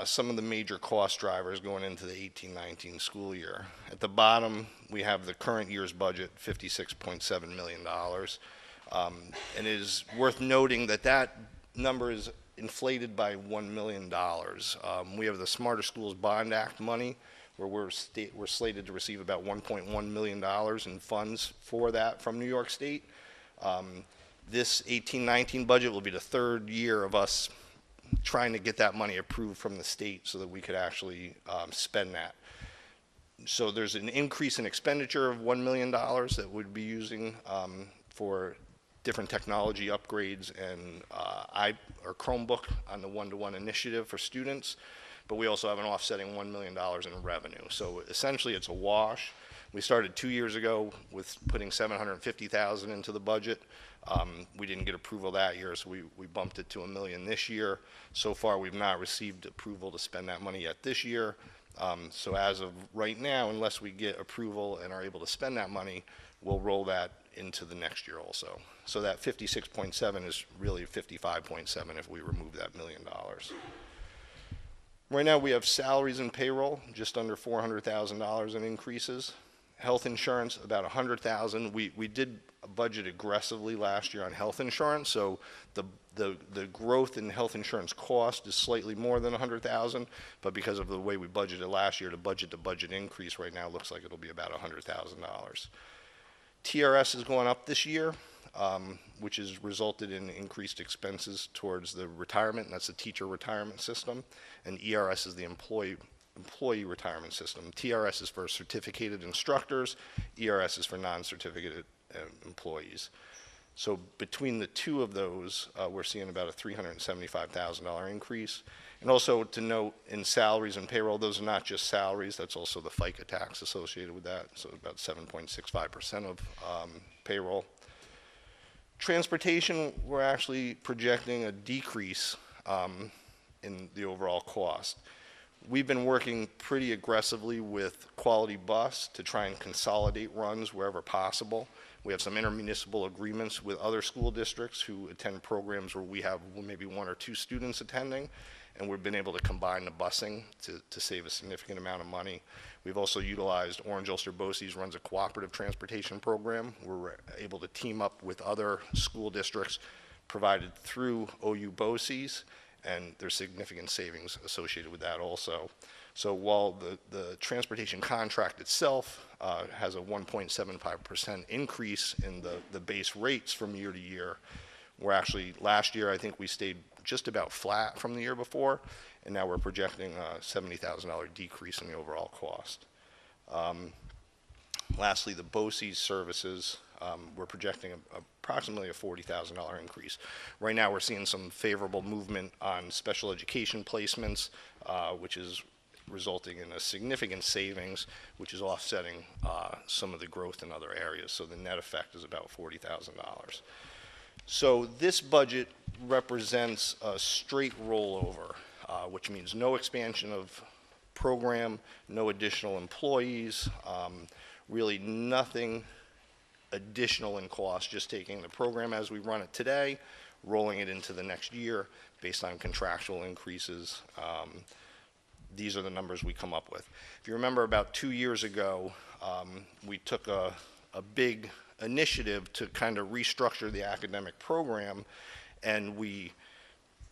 some of the major cost drivers going into the 18-19 school year. At the bottom, we have the current year's budget, $56.7 million. And it is worth noting that that number is inflated by $1 million. We have the Smarter Schools Bond Act money, where we're slated to receive about $1.1 million in funds for that from New York State. This 18-19 budget will be the third year of us trying to get that money approved from the state so that we could actually spend that. So there's an increase in expenditure of $1 million that we'd be using for different technology upgrades and Chromebook on the one-to-one initiative for students, but we also have an offsetting $1 million in revenue. So essentially it's a wash. We started 2 years ago with putting $750,000 into the budget. We didn't get approval that year, so we bumped it to $1 million this year. So far, we've not received approval to spend that money yet this year. So as of right now, unless we get approval and are able to spend that money, we'll roll that into the next year also. So that 56.7 is really 55.7 if we remove that $1 million. Right now, we have salaries and payroll, just under $400,000 in increases. Health insurance, about $100,000. We did budget aggressively last year on health insurance, so the growth in health insurance cost is slightly more than $100,000, but because of the way we budgeted last year, the budget increase right now looks like it'll be about $100,000. TRS is going up this year, which has resulted in increased expenses towards the retirement, and that's the teacher retirement system, and ERS is the employee retirement system. TRS is for certificated instructors, ERS is for non-certificated employees. So between the two of those, we're seeing about a $375,000 increase. And also to note, in salaries and payroll, those are not just salaries, that's also the FICA tax associated with that, so about 7.65% of payroll. Transportation, we're actually projecting a decrease in the overall cost. We've been working pretty aggressively with Quality Bus to try and consolidate runs wherever possible. We have some intermunicipal agreements with other school districts who attend programs where we have maybe 1 or 2 students attending, and we've been able to combine the busing to save a significant amount of money. We've also utilized Orange Ulster BOCES runs a cooperative transportation program where we're able to team up with other school districts provided through OU BOCES, and there's significant savings associated with that also. So while the transportation contract itself has a 1.75% increase in the base rates from year to year, we're actually, last year I think we stayed just about flat from the year before, and now we're projecting a $70,000 decrease in the overall cost. Lastly, the BOCES services, we're projecting approximately a $40,000 increase. Right now we're seeing some favorable movement on special education placements, which is resulting in a significant savings, which is offsetting some of the growth in other areas. So the net effect is about $40,000. So this budget represents a straight rollover, which means no expansion of program, no additional employees, really nothing additional in cost, just taking the program as we run it today, rolling it into the next year based on contractual increases. These are the numbers we come up with. If you remember, about 2 years ago, we took a big initiative to kind of restructure the academic program, and we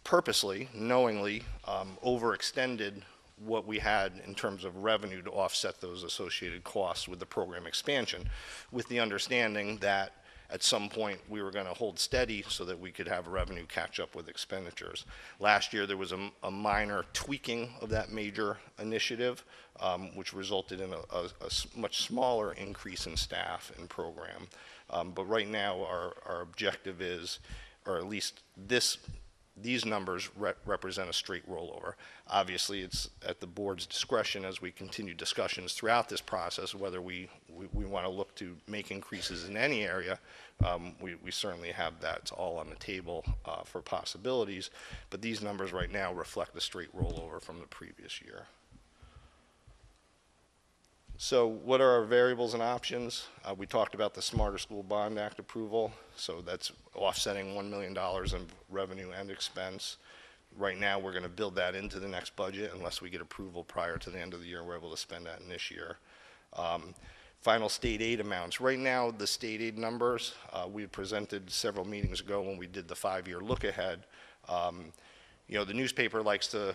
purposely, knowingly, overextended what we had in terms of revenue to offset those associated costs with the program expansion, with the understanding that at some point we were going to hold steady so that we could have revenue catch up with expenditures. Last year there was a minor tweaking of that major initiative, which resulted in a much smaller increase in staff and program. But right now our objective is, or at least these numbers represent a straight rollover. Obviously, it's at the board's discretion as we continue discussions throughout this process whether we want to look to make increases in any area. We certainly have that. It's all on the table for possibilities, but these numbers right now reflect a straight rollover from the previous year. So what are our variables and options? We talked about the Smarter School Bond Act approval, so that's offsetting $1 million in revenue and expense. Right now we're going to build that into the next budget unless we get approval prior to the end of the year. We're able to spend that in this year. Final state aid amounts. Right now the state aid numbers, we presented several meetings ago when we did the 5-year look ahead. You know, the newspaper likes to,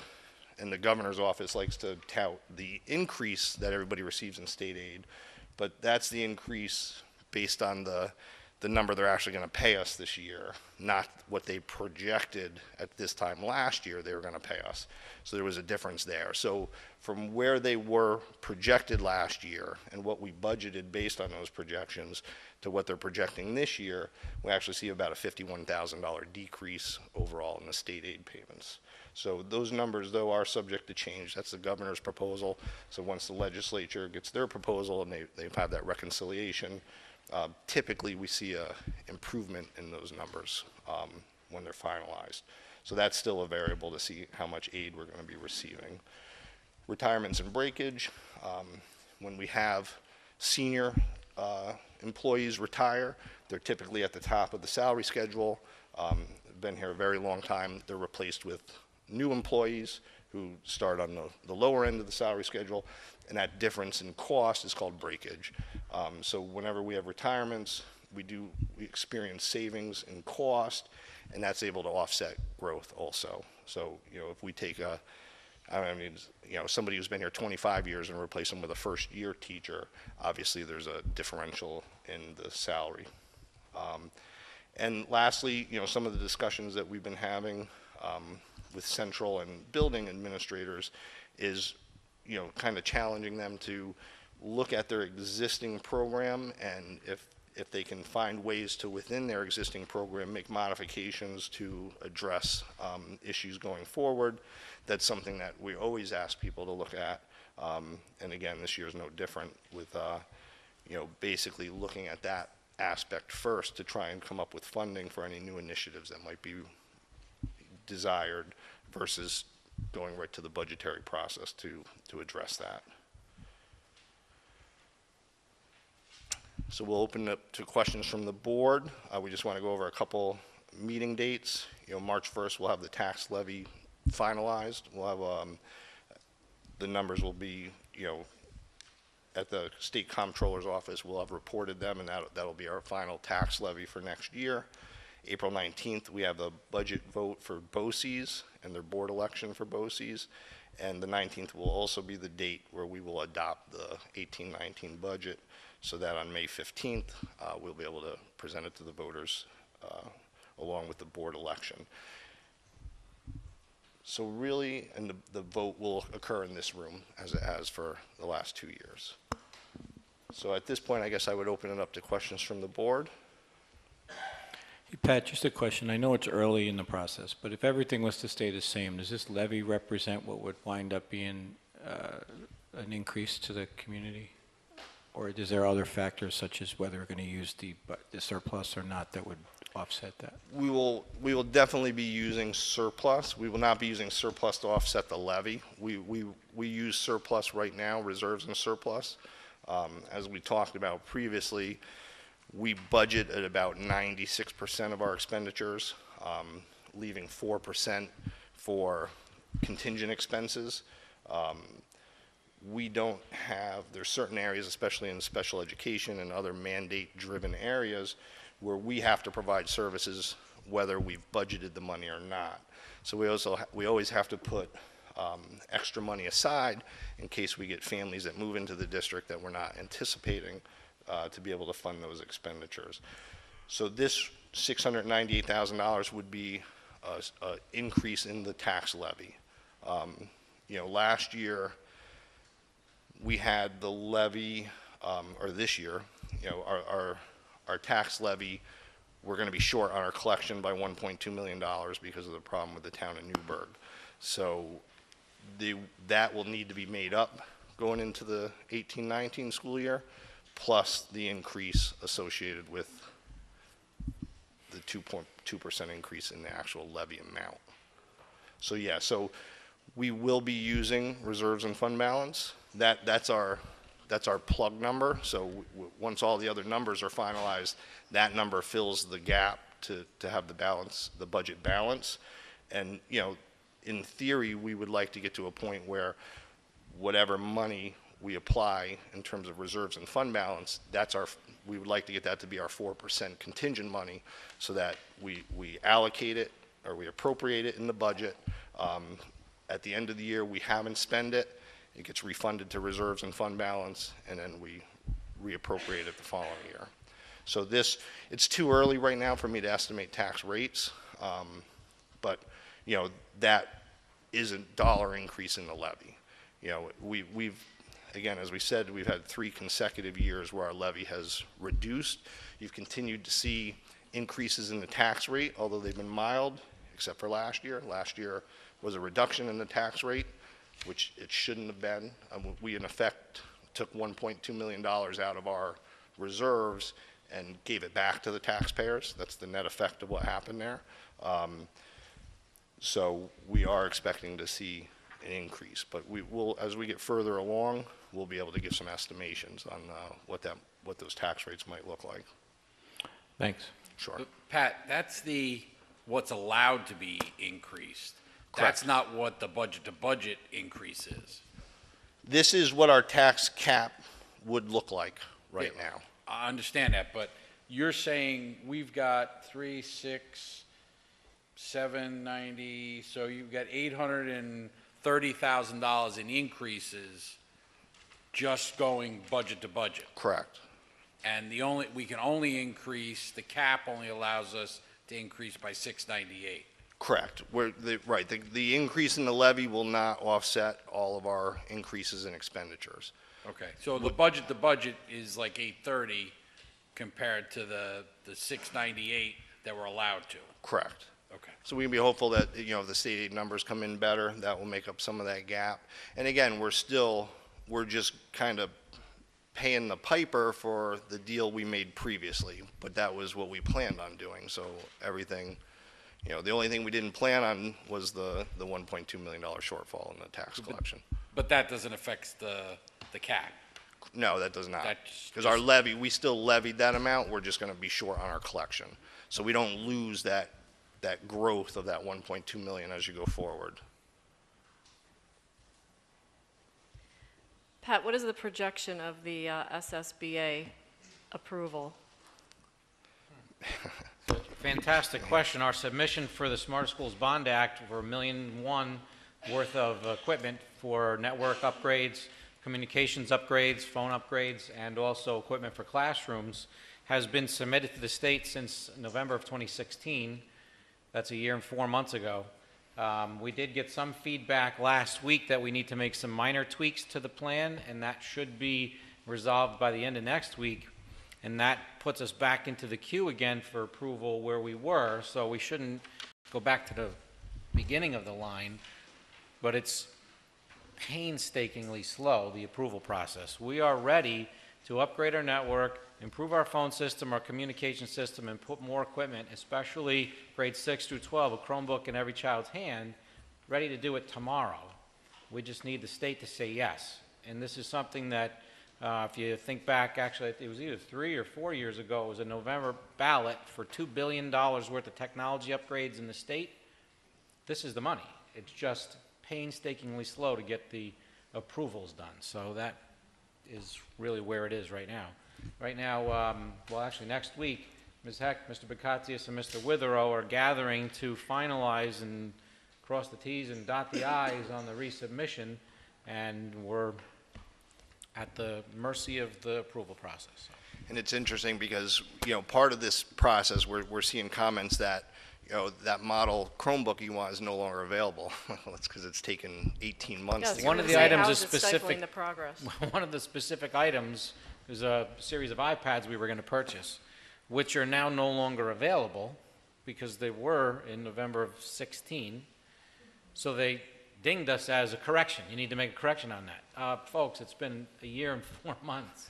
and the governor's office likes to tout the increase that everybody receives in state aid, but that's the increase based on the number they're actually going to pay us this year, not what they projected at this time last year they were going to pay us. So there was a difference there. So from where they were projected last year and what we budgeted based on those projections to what they're projecting this year, we actually see about a $51,000 decrease overall in the state aid payments. So those numbers, though, are subject to change. That's the governor's proposal. So once the legislature gets their proposal and they've had that reconciliation, typically we see a improvement in those numbers when they're finalized. So that's still a variable to see how much aid we're going to be receiving. Retirements and breakage. When we have senior employees retire, they're typically at the top of the salary schedule. Been here a very long time. They're replaced with new employees who start on the lower end of the salary schedule, and that difference in cost is called breakage. So whenever we have retirements, we experience savings in cost, and that's able to offset growth also. So, you know, if we take somebody who's been here 25 years and replace them with a first-year teacher, obviously there's a differential in the salary. And lastly, you know, some of the discussions that we've been having with central and building administrators is, you know, kind of challenging them to look at their existing program, and if they can find ways to, within their existing program, make modifications to address issues going forward. That's something that we always ask people to look at. And again, this year is no different with, you know, basically looking at that aspect first to try and come up with funding for any new initiatives that might be desired versus going right to the budgetary process to address that. So we'll open it up to questions from the board. We just want to go over a couple meeting dates. You know, March 1st, we'll have the tax levy finalized. We'll have, the numbers will be, you know, at the state comptroller's office. We'll have reported them, and that'll be our final tax levy for next year. April 19th, we have the budget vote for BOCES and their board election for BOCES. And the 19th will also be the date where we will adopt the 18-19 budget, so that on May 15th, we'll be able to present it to the voters along with the board election. So really, and the vote will occur in this room as it has for the last 2 years. So at this point, I guess I would open it up to questions from the board. Hey, Pat, just a question. I know it's early in the process, but if everything was to stay the same, does this levy represent what would wind up being an increase to the community? Or is there other factors such as whether we're going to use the surplus or not that would offset that? We will definitely be using surplus. We will not be using surplus to offset the levy. We use surplus right now, reserves and surplus. As we talked about previously, we budget at about 96% of our expenditures. leaving 4% for contingent expenses. We don't have, there's certain areas, especially in special education and other mandate-driven areas, where we have to provide services whether we've budgeted the money or not. So we always have to put extra money aside in case we get families that move into the district that we're not anticipating to be able to fund those expenditures. So this $698,000 would be an increase in the tax levy. Last year we had the levy, or this year, our tax levy, we're going to be short on our collection by $1.2 million because of the problem with the town of Newburgh. So that will need to be made up going into the 18-19 school year, plus the increase associated with the 2.2% increase in the actual levy amount. So yeah, so we will be using reserves and fund balance. That's our plug number. So once all the other numbers are finalized, that number fills the gap to have the budget balance. And in theory, we would like to get to a point where whatever money we apply in terms of reserves and fund balance, we would like to get that to be our 4% contingent money, so that we allocate it or we appropriate it in the budget. At the end of the year, we haven't spent it. It gets refunded to reserves and fund balance, and then we reappropriate it the following year. So it's too early right now for me to estimate tax rates, but that is a dollar increase in the levy. We've again, as we said, we've had 3 consecutive years where our levy has reduced. You've continued to see increases in the tax rate, although they've been mild, except for last year. Last year was a reduction in the tax rate, which it shouldn't have been. We, in effect, took $1.2 million out of our reserves and gave it back to the taxpayers. That's the net effect of what happened there. So we are expecting to see an increase, but we will, as we get further along, we'll be able to give some estimations on what those tax rates might look like. Thanks. Sure. Pat, that's what's allowed to be increased. Correct. That's not what the budget-to-budget increase is. This is what our tax cap would look like right now. I understand that, but you're saying we've got 3, 6, 790, so you've got $830,000 in increases just going budget to budget. Correct. And we can only increase, the cap only allows us to increase by 698. Correct. The increase in the levy will not offset all of our increases in expenditures. Okay, so the budget to budget is like 830 compared to the 698 that we're allowed to. Correct. Okay. So we can be hopeful that if the state aid numbers come in better, that will make up some of that gap. And again, we're just kind of paying the piper for the deal we made previously, but that was what we planned on doing. So everything, the only thing we didn't plan on was the $1.2 million shortfall in the tax collection. But that doesn't affect the cap. No, that does not. That's Because our levy, we still levied that amount. We're just going to be short on our collection. So we don't lose that growth of that 1.2 million as you go forward. Pat, what is the projection of the SSBA approval? Fantastic question. Our submission for the Smarter Schools Bond Act for $1.1 million worth of equipment for network upgrades, communications upgrades, phone upgrades, and also equipment for classrooms has been submitted to the state since November of 2016. That's a year and 4 months ago. We did get some feedback last week that we need to make some minor tweaks to the plan, and that should be resolved by the end of next week. And that puts us back into the queue again for approval where we were, so we shouldn't go back to the beginning of the line, but it's painstakingly slow, the approval process. We are ready to upgrade our network, improve our phone system, our communication system, and put more equipment, especially grades 6 through 12, a Chromebook in every child's hand, ready to do it tomorrow. We just need the state to say yes. And this is something that If you think back, actually, it was either 3 or 4 years ago, it was a November ballot for $2 billion worth of technology upgrades in the state. This is the money. It's just painstakingly slow to get the approvals done. So that is really where it is right now. Right now, well, actually next week, Ms. Heck, Mr. Bakatsias, and Mr. Witherow are gathering to finalize and cross the Ts and dot the Is on the resubmission, and we're at the mercy of the approval process. And it's interesting because, part of this process, we're seeing comments that, that model Chromebook you want is no longer available. Well, that's because it's taken 18 months to get One of the items is stifling specific. the progress. One of the specific items is a series of iPads we were going to purchase, which are now no longer available because they were in November of 16. So they dinged us as a correction. You need to make a correction on that. Folks, it's been a year and 4 months.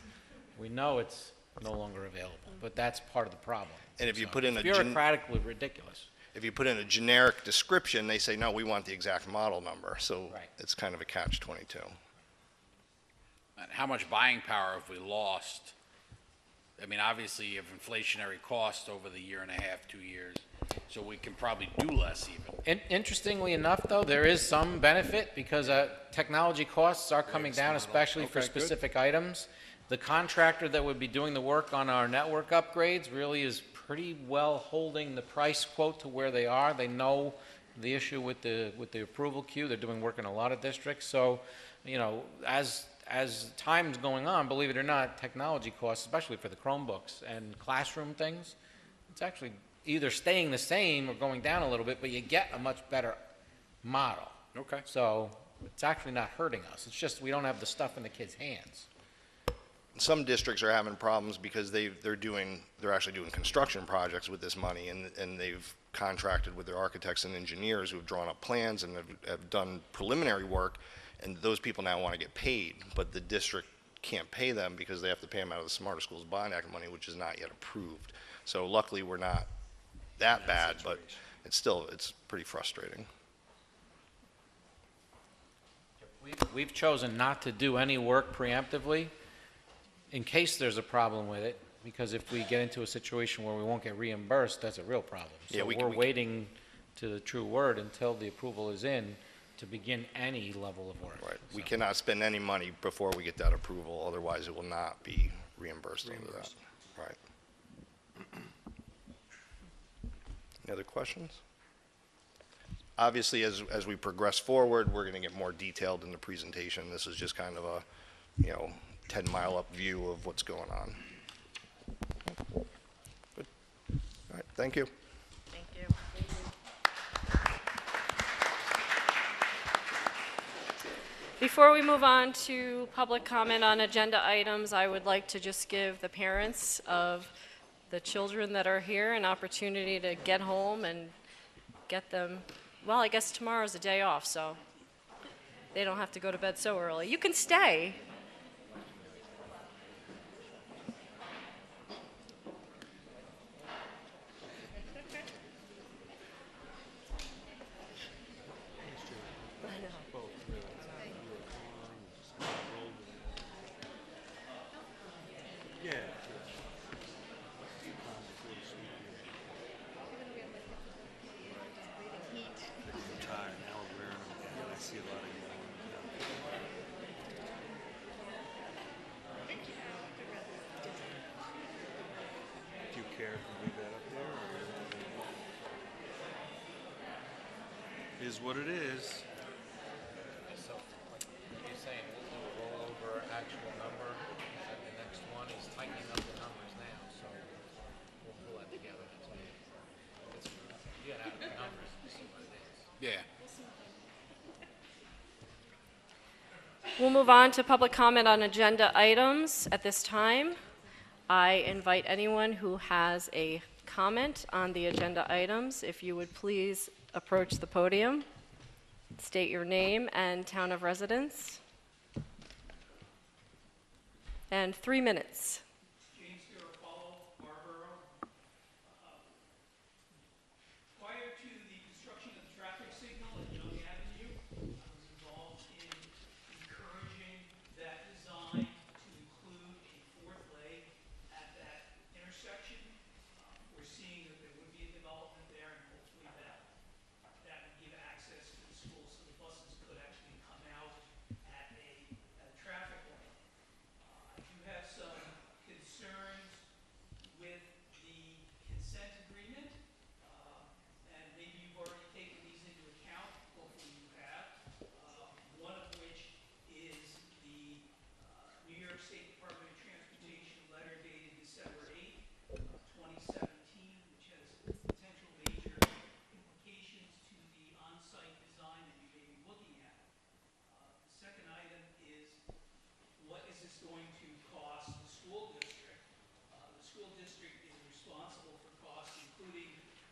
We know it's no longer available, but that's part of the problem. And if you put in it's a bureaucratically ridiculous. If you put in a generic description, they say, no, we want the exact model number. So it's kind of a catch-22. And how much buying power have we lost? I mean, obviously, you have inflationary costs over the year and a half, 2 years, so we can probably do less even. Interestingly enough, though, there is some benefit because technology costs are coming down, especially for specific items. The contractor that would be doing the work on our network upgrades really is pretty well holding the price quote to where they are. They know the issue with the approval queue. They're doing work in a lot of districts. So, as time's going on, believe it or not, technology costs, especially for the Chromebooks and classroom things, it's actually either staying the same or going down a little bit, but you get a much better model. Okay. So it's actually not hurting us. It's just we don't have the stuff in the kids' hands. Some districts are having problems because they're actually doing construction projects with this money, and they've contracted with their architects and engineers who have drawn up plans and have done preliminary work, and those people now want to get paid, but the district can't pay them because they have to pay them out of the Smarter Schools Bond Act money, which is not yet approved. So luckily we're not that bad, but it's pretty frustrating. We've chosen not to do any work preemptively in case there's a problem with it, because if we get into a situation where we won't get reimbursed, that's a real problem. So we're waiting to the true word until the approval is in to begin any level of work. Right. We cannot spend any money before we get that approval, otherwise it will not be reimbursed under that. Right. Any other questions? Obviously, as we progress forward, we're going to get more detailed in the presentation. This is just kind of a, 10-mile-up view of what's going on. Good. All right, thank you. Thank you. Before we move on to public comment on agenda items, I would like to just give the parents of the children that are here an opportunity to get home and get them, well, I guess tomorrow's a day off, so they don't have to go to bed so early. You can stay. Is what it is. So, you're saying we'll do a rollover actual number, and the next one is tightening up the numbers now, so we'll pull that together. You gotta have the numbers to see what it is. Yeah. We'll move on to public comment on agenda items at this time. I invite anyone who has a comment on the agenda items, if you would please approach the podium, state your name and town of residence, and 3 minutes. Prior to the construction of the traffic signal at Young Avenue, I was involved in encouraging that design to include with the consent agreement. And maybe you've already taken these into account, hopefully you have. One of which is the New York State Department of Transportation letter dated December 8th, 2017, which has potential major implications to the on-site design that you may be looking at. The second item is, what is this going to cost the school district? The school district is responsible for costs including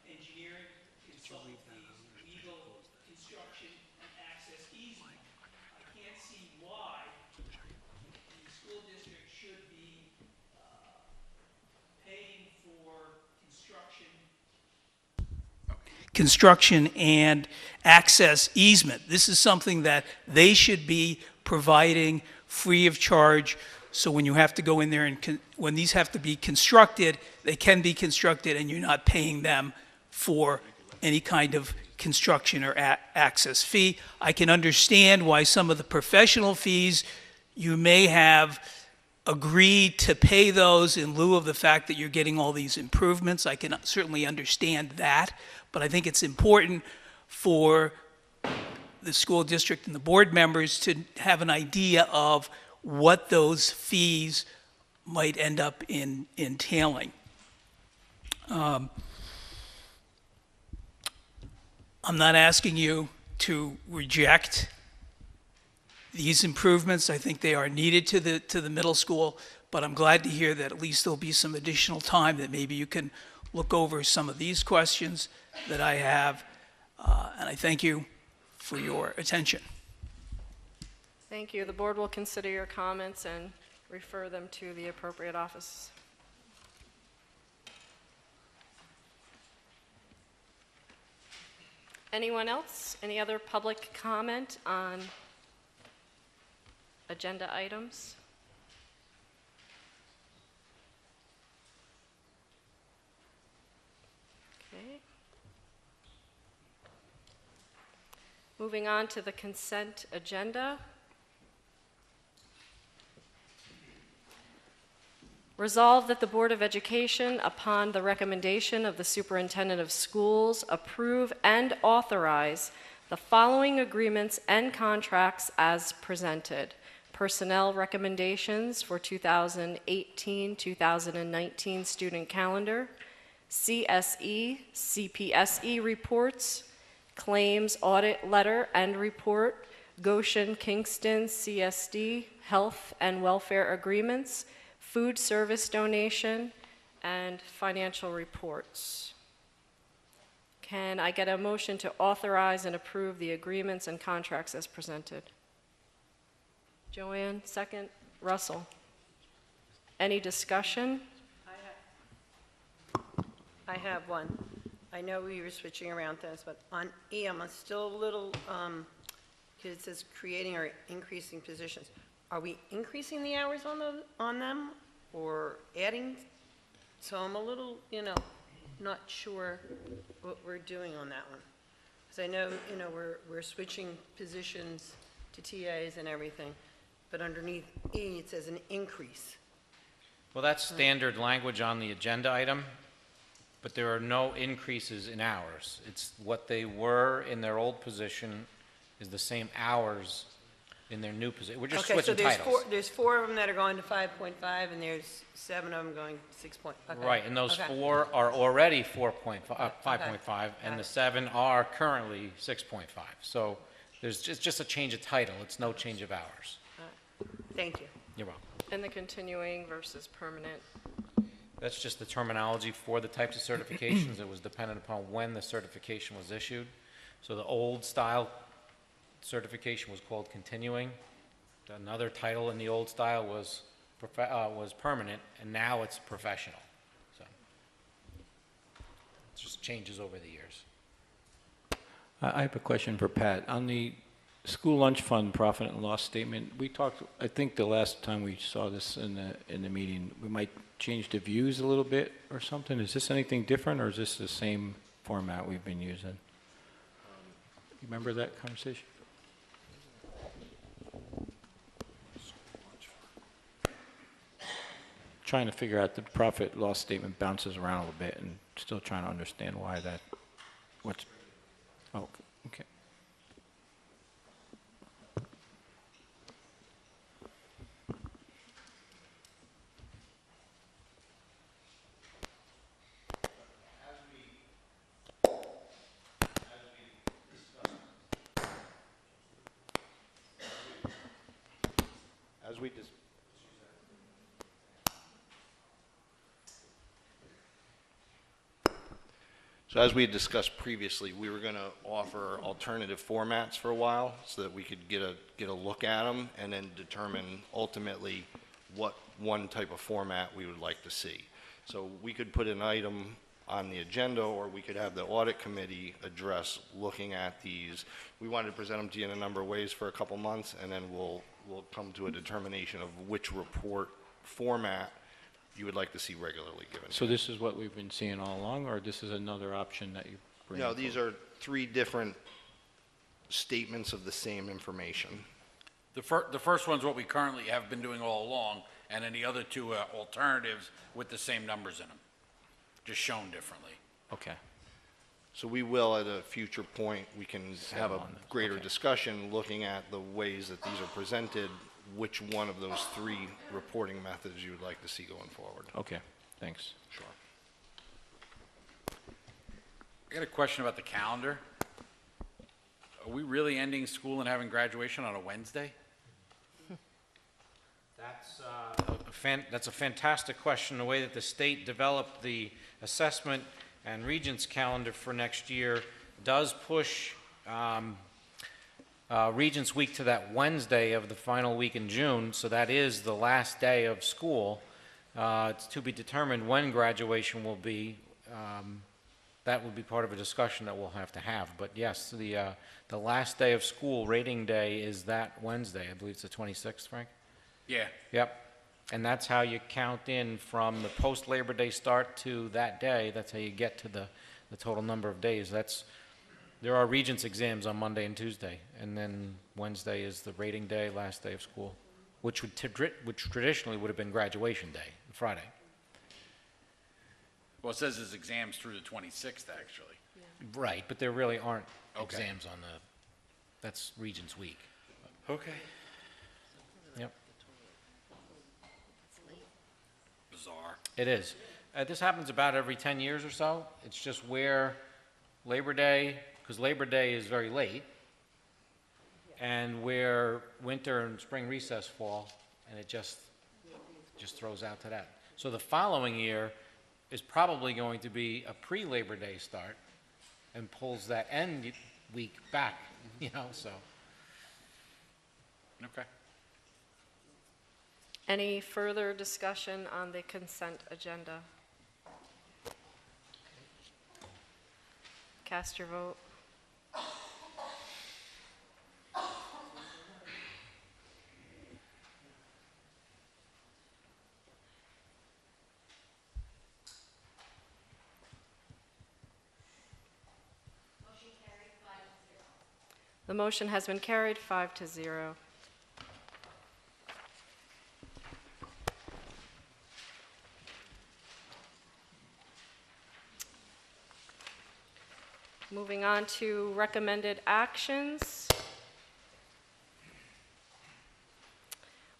engineering, consultant fees, legal, construction, and access easement. I can't see why the school district should be paying for construction and access easement. This is something that they should be providing free of charge. So when you have to go in there and when these have to be constructed, they can be constructed and you're not paying them for any kind of construction or access fee. I can understand why some of the professional fees you may have agreed to pay those in lieu of the fact that you're getting all these improvements. I can certainly understand that, but I think it's important for the school district and the board members to have an idea of what those fees might end up entailing. I'm not asking you to reject these improvements. I think they are needed to the middle school, but I'm glad to hear that at least there'll be some additional time that maybe you can look over some of these questions that I have, and I thank you for your attention. Thank you. The board will consider your comments and refer them to the appropriate office. Anyone else? Any other public comment on agenda items? Okay. Moving on to the consent agenda. Resolved that the Board of Education, upon the recommendation of the Superintendent of Schools, approve and authorize the following agreements and contracts as presented. Personnel recommendations for 2018-2019 student calendar, CSE, CPSE reports, claims audit letter and report, Goshen Kingston CSD, health and welfare agreements, food service donation, and financial reports. Can I get a motion to authorize and approve the agreements and contracts as presented? Joanne, second. Russell. Any discussion? I have one. I know we were switching around things, but on E, I'm still a little, because it says creating or increasing positions. Are we increasing the hours on them or adding? So I'm a little, not sure what we're doing on that one. Because I know, we're switching positions to TAs and everything, but underneath E, it says an increase. Well, that's standard language on the agenda item, but there are no increases in hours. It's what they were in their old position is the same hours in their new position. We're just switching titles. There's four of them that are going to 5.5, and there's 7 of them going to 6. Okay. Right, and those Okay. 4 are already 5.5, and the 7 are currently 6.5. So there's just a change of title. It's no change of hours. Thank you. You're welcome. And the continuing versus permanent. That's just the terminology for the types of certifications. It was dependent upon when the certification was issued. So the old style certification was called continuing. Another title in the old style was permanent, and now it's professional. So it just changes over the years. I have a question for Pat. On the school lunch fund profit and loss statement, we talked, I think the last time we saw this in the meeting, we might change the views a little bit or something. Is this anything different, or is this the same format we've been using? You remember that conversation? trying to figure out the profit loss statement bounces around a little bit and still trying to understand why that, what's, oh, okay. As we dis- So as we had discussed previously, we were going to offer alternative formats for a while so that we could get a look at them and then determine ultimately what one type of format we would like to see. So we could put an item on the agenda, or we could have the audit committee address looking at these. We wanted to present them to you in a number of ways for a couple months, and then we'll come to a determination of which report format you would like to see regularly given. So this is what we've been seeing all along, or this is another option that you bring? No, these are three different statements of the same information. The first one's what we currently have been doing all along, and then the other two are alternatives with the same numbers in them, just shown differently. Okay. So we will, at a future point, we can have a greater discussion looking at the ways that these are presented, which one of those three reporting methods you would like to see going forward. Okay, thanks. Sure. I got a question about the calendar. Are we really ending school and having graduation on a Wednesday? That's a fantastic question. The way that the state developed the assessment and Regents calendar for next year does push Regents Week to that Wednesday of the final week in June, so that is the last day of school. It's to be determined when graduation will be. That will be part of a discussion that we'll have to have. But yes, the last day of school, rating day, is that Wednesday. I believe it's the 26th, Frank? Yeah. Yep. And that's how you count in from the post-Labor Day start to that day. That's how you get to the total number of days. There are Regents exams on Monday and Tuesday, and then Wednesday is the rating day, last day of school, which traditionally would have been graduation day, Friday. Well, it says there's exams through the 26th, actually. Right, but there really aren't Okay. exams on that's Regents Week. Okay. Yep. Bizarre. It is. This happens about every 10 years or so. It's just where Labor Day, because Labor Day is very late, and where winter and spring recess fall, and it just throws out to that. So the following year is probably going to be a pre-Labor Day start and pulls that end week back, so. Okay. Any further discussion on the consent agenda? Cast your vote. The motion has been carried 5-0. Moving on to recommended actions.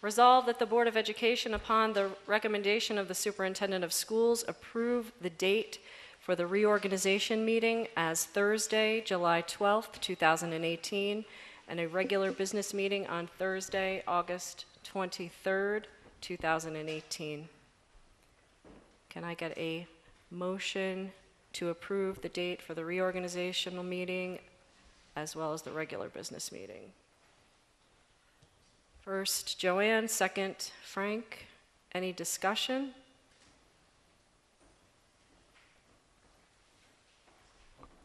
Resolved that the Board of Education, upon the recommendation of the Superintendent of Schools, approve the date for the reorganization meeting as Thursday, July 12th, 2018, and a regular business meeting on Thursday, August 23rd, 2018. Can I get a motion to approve the date for the reorganizational meeting as well as the regular business meeting? First, Joanne, second, Frank. Any discussion?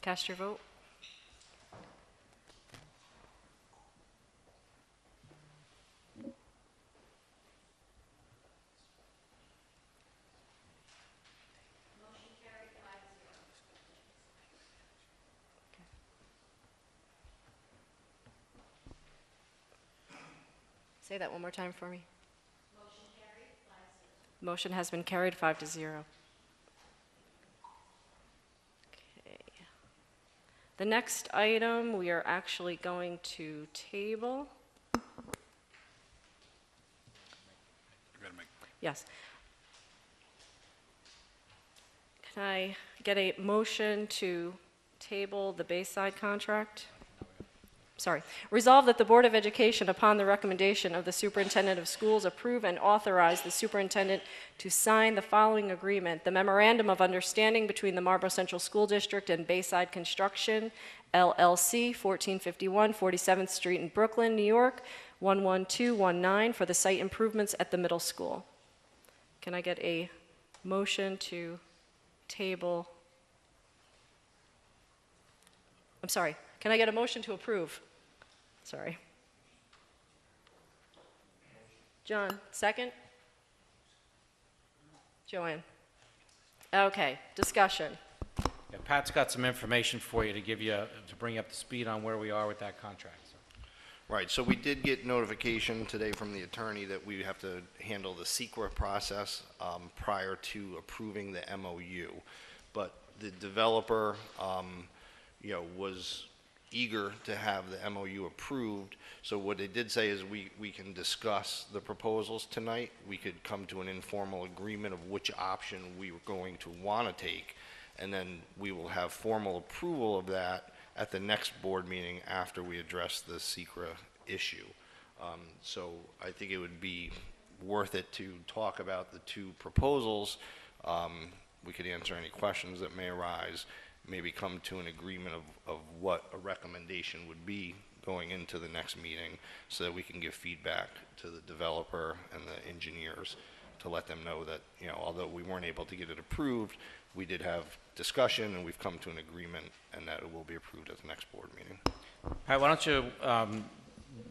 Cast your vote. Say that one more time for me. Motion has been carried 5-0. Okay. The next item we are actually going to table. Yes. Can I get a motion to table the Bayside contract? Sorry. Resolve that the Board of Education, upon the recommendation of the Superintendent of Schools, approve and authorize the superintendent to sign the following agreement: the Memorandum of Understanding between the Marlborough Central School District and Bayside Construction, LLC, 1451 47th Street in Brooklyn, New York, 11219, for the site improvements at the middle school. Can I get a motion to table? I'm sorry. Can I get a motion to approve? Sorry. John, second? Joanne? Okay, discussion. Yeah, Pat's got some information for you to give you, to bring you up to speed on where we are with that contract. Right, so we did get notification today from the attorney that we have to handle the SEQRA process prior to approving the MOU. But the developer, was eager to have the MOU approved. So what they did say is we can discuss the proposals tonight. We could come to an informal agreement of which option we were going to want to take, and then we will have formal approval of that at the next board meeting after we address the SEQRA issue. So I think it would be worth it to talk about the two proposals. We could answer any questions that may arise, maybe come to an agreement of what a recommendation would be going into the next meeting, so that we can give feedback to the developer and the engineers to let them know that, although we weren't able to get it approved, we did have discussion and we've come to an agreement, and that it will be approved at the next board meeting. Pat, why don't you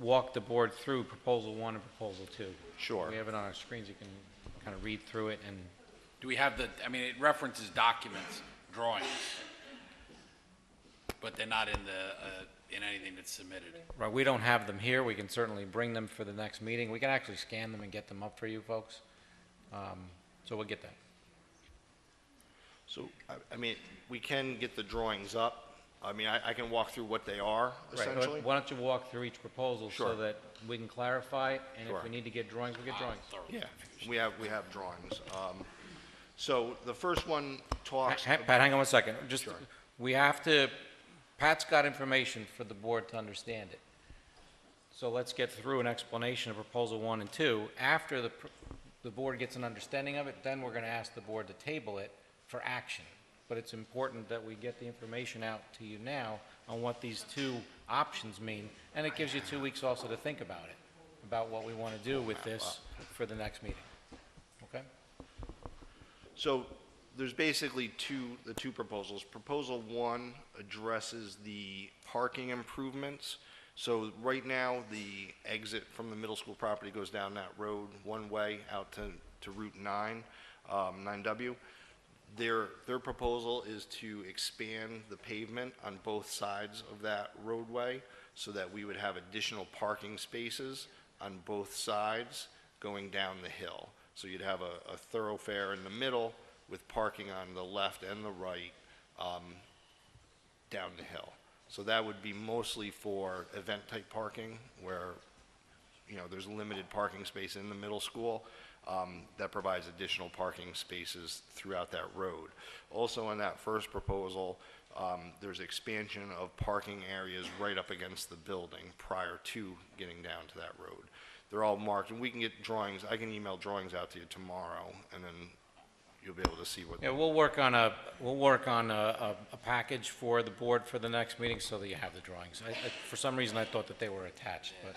walk the board through Proposal 1 and Proposal 2? Sure. We have it on our screens. You can kind of read through it. And Do we have it references documents, drawings, but they're not in in anything that's submitted. right, we don't have them here. We can certainly bring them for the next meeting. We can actually scan them and get them up for you folks. So we'll get that. So, we can get the drawings up. I can walk through what they are, essentially. Right. Why don't you walk through each proposal so Sure. that we can clarify, and Sure. if we need to get drawings, we'll get drawings. Yeah, we have drawings. So the first one talks. Pat, hang on one second. Sure. We have to, Pat's got information for the board to understand it. So let's get through an explanation of Proposal 1 and 2. After the board gets an understanding of it, then we're going to ask the board to table it for action. But it's important that we get the information out to you now on what these two options mean, and it gives you 2 weeks also to think about it, about what we want to do with this for the next meeting. Okay? So there's basically the two proposals. Proposal 1 addresses the parking improvements. So right now, the exit from the middle school property goes down that road one way out to Route 9, 9W. Their proposal is to expand the pavement on both sides of that roadway so that we would have additional parking spaces on both sides going down the hill. So you'd have a thoroughfare in the middle with parking on the left and the right down the hill. So that would be mostly for event-type parking where, there's limited parking space in the middle school. That provides additional parking spaces throughout that road. Also on that first proposal, there's expansion of parking areas right up against the building prior to getting down to that road. They're all marked, and we can get drawings. I can email drawings out to you tomorrow, and then you'll be able to see what. Yeah, we'll work on a package for the board for the next meeting so that you have the drawings. For some reason, I thought that they were attached, but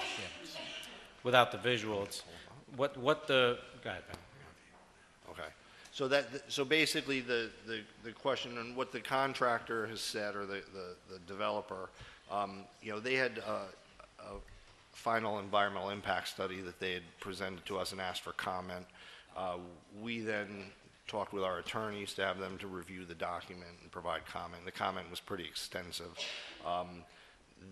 without the visual, it's go ahead, Ben. Okay. So basically, the question and what the contractor has said, or the developer, they had a final environmental impact study that they had presented to us and asked for comment. We then talked with our attorneys to have them to review the document and provide comment. The comment was pretty extensive.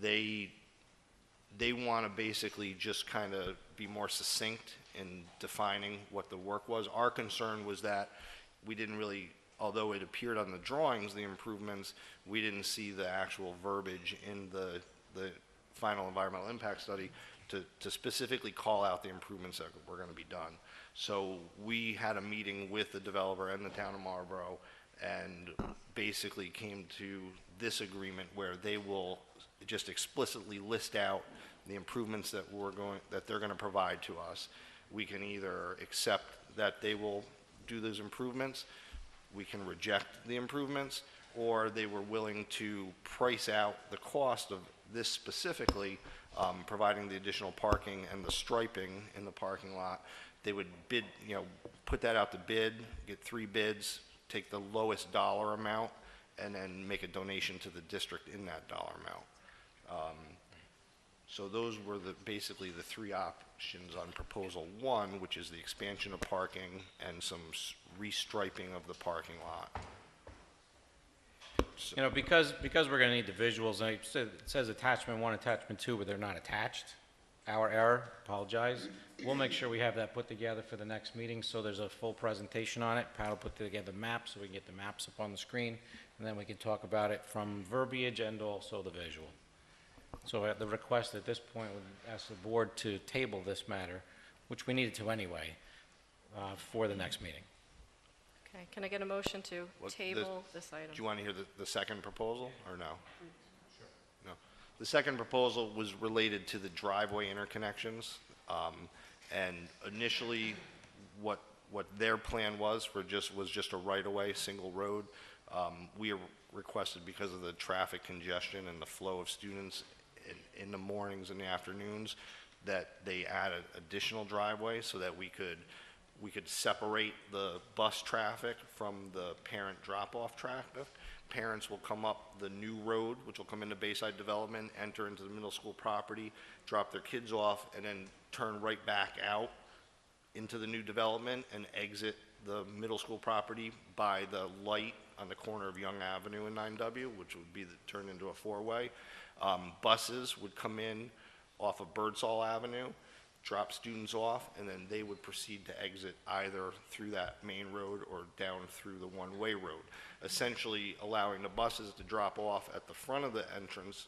They want to basically just kind of be more succinct in defining what the work was. Our concern was that we didn't really, although it appeared on the drawings, the improvements, we didn't see the actual verbiage in the final environmental impact study to specifically call out the improvements that were going to be done. So we had a meeting with the developer and the town of Marlborough and basically came to this agreement where they will just explicitly list out the improvements that they're going to provide to us. We can either accept that they will do those improvements, we can reject the improvements, or they were willing to price out the cost of this specifically, providing the additional parking and the striping in the parking lot. They would bid, put that out to bid, get 3 bids, take the lowest dollar amount, and then make a donation to the district in that dollar amount. So those were basically the 3 options on proposal 1, which is the expansion of parking and some restriping of the parking lot. So, because we're going to need the visuals, and it says attachment 1, attachment 2, but they're not attached. Our error, apologize. We'll make sure we have that put together for the next meeting, so there's a full presentation on it. Pat will put together maps, so we can get the maps up on the screen, and then we can talk about it from verbiage and also the visual. So at the request at this point would ask the board to table this matter, which we needed to anyway, for the next meeting. Okay, can I get a motion to table this item? Do you want to hear the second proposal, or no? Sure. No. The second proposal was related to the driveway interconnections. And initially, what their plan was just a right-of-way, single road. We requested, because of the traffic congestion and the flow of students in the mornings and the afternoons, that they add an additional driveway so that we could separate the bus traffic from the parent drop-off traffic. Parents will come up the new road, which will come into Bayside Development, enter into the middle school property, drop their kids off, and then turn right back out into the new development and exit the middle school property by the light on the corner of Young Avenue and 9W, which would be turned into a 4-way. Buses would come in off of Birdsall Avenue, drop students off, and then they would proceed to exit either through that main road or down through the one-way road, essentially allowing the buses to drop off at the front of the entrance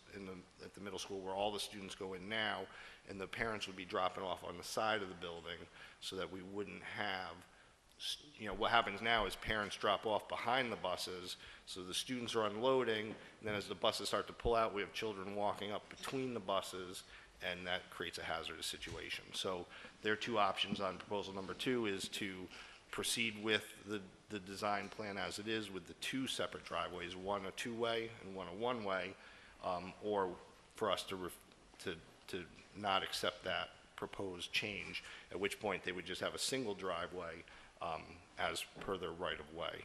at the middle school where all the students go in now, and the parents would be dropping off on the side of the building so that we wouldn't have, what happens now is parents drop off behind the buses, so the students are unloading, and then as the buses start to pull out, we have children walking up between the buses, and that creates a hazardous situation. So their 2 options on proposal number 2 is to proceed with the design plan as it is with the 2 separate driveways, one a 2-way and one a 1-way, or for us to not accept that proposed change, at which point they would just have a single driveway as per their right-of-way.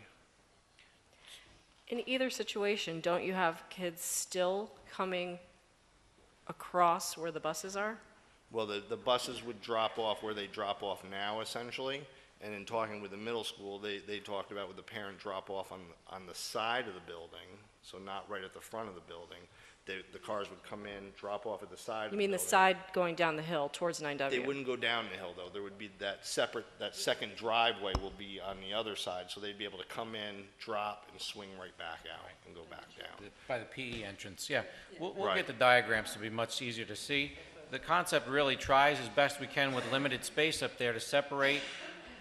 In either situation, don't you have kids still coming across where the buses are? Well, the buses would drop off where they drop off now, essentially. And in talking with the middle school, they talked about with the parent drop off on the side of the building, so not right at the front of the building. The cars would come in, drop off at the side of the building. You mean the side going down the hill towards 9W? They wouldn't go down the hill, though. There would be that second driveway will be on the other side, so they'd be able to come in, drop, and swing right back out and go back down. By the PE entrance, yeah. We'll Right. get the diagrams to be much easier to see. The concept really tries as best we can with limited space up there to separate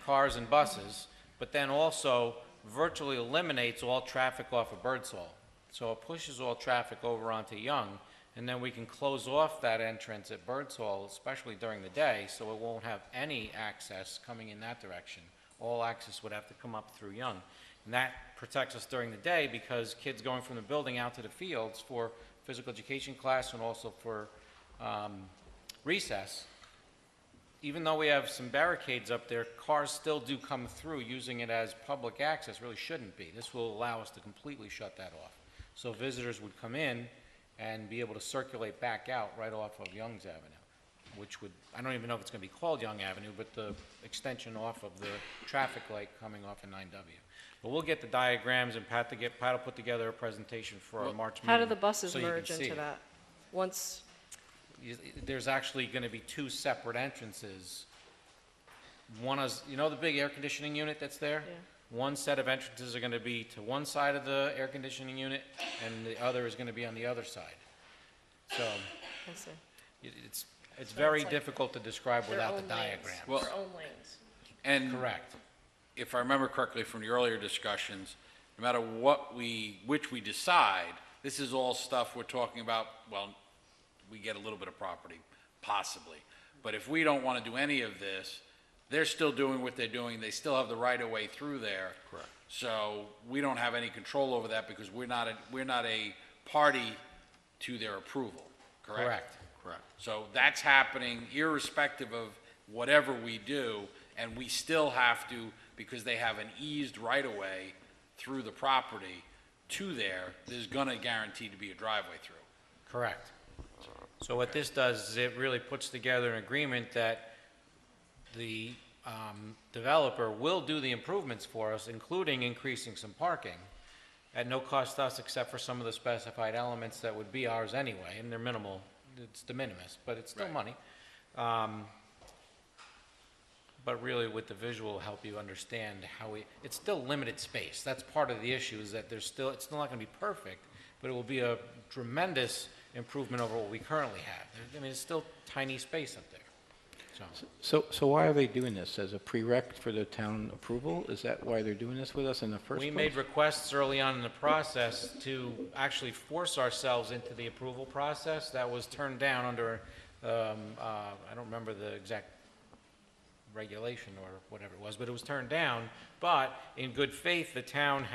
cars and buses, but then also virtually eliminates all traffic off of Birdsall. So it pushes all traffic over onto Young, and then we can close off that entrance at Birdsall, especially during the day, so it won't have any access coming in that direction. All access would have to come up through Young. And that protects us during the day because kids going from the building out to the fields for physical education class and also for recess, even though we have some barricades up there, cars still do come through using it as public access. Really shouldn't be. This will allow us to completely shut that off. So visitors would come in and be able to circulate back out right off of Young's Avenue, which would, I don't even know if it's going to be called Young Avenue, but the extension off of the traffic light coming off of 9W. But we'll get the diagrams, and Pat will put together a presentation for our March meeting. How do the buses so you can merge see into it. that? Once there's actually going to be two separate entrances. One is, you know the big air conditioning unit that's there? Yeah. One set of entrances are going to be to one side of the air conditioning unit, and the other is going to be on the other side. So I see. it's very difficult to describe without the diagram. Well, Their own lanes. And Correct. if I remember correctly from the earlier discussions, no matter which we decide, this is all stuff we're talking about, well, we get a little bit of property, possibly. But if we don't want to do any of this, they're still doing what they're doing. They still have the right of way through there. Correct. So we don't have any control over that because we're not a party to their approval, correct? Correct. Correct. So that's happening irrespective of whatever we do, and we still have to, because they have an eased right-of-way through the property to there, there's gonna guarantee to be a driveway through. Correct. So what this does is it really puts together an agreement that the developer will do the improvements for us, including increasing some parking, at no cost to us except for some of the specified elements that would be ours anyway, and they're minimal, it's de minimis, but it's still money. But really with the visual help you understand how it's still limited space. That's part of the issue, is that it's still not gonna be perfect, but it will be a tremendous improvement over what we currently have. I mean, it's still tiny space up there. So why are they doing this? As a prereq for the town approval? Is that why they're doing this with us in the first place? We made requests early on in the process to actually force ourselves into the approval process. That was turned down under, I don't remember the exact regulation or whatever it was, but it was turned down. But in good faith, the town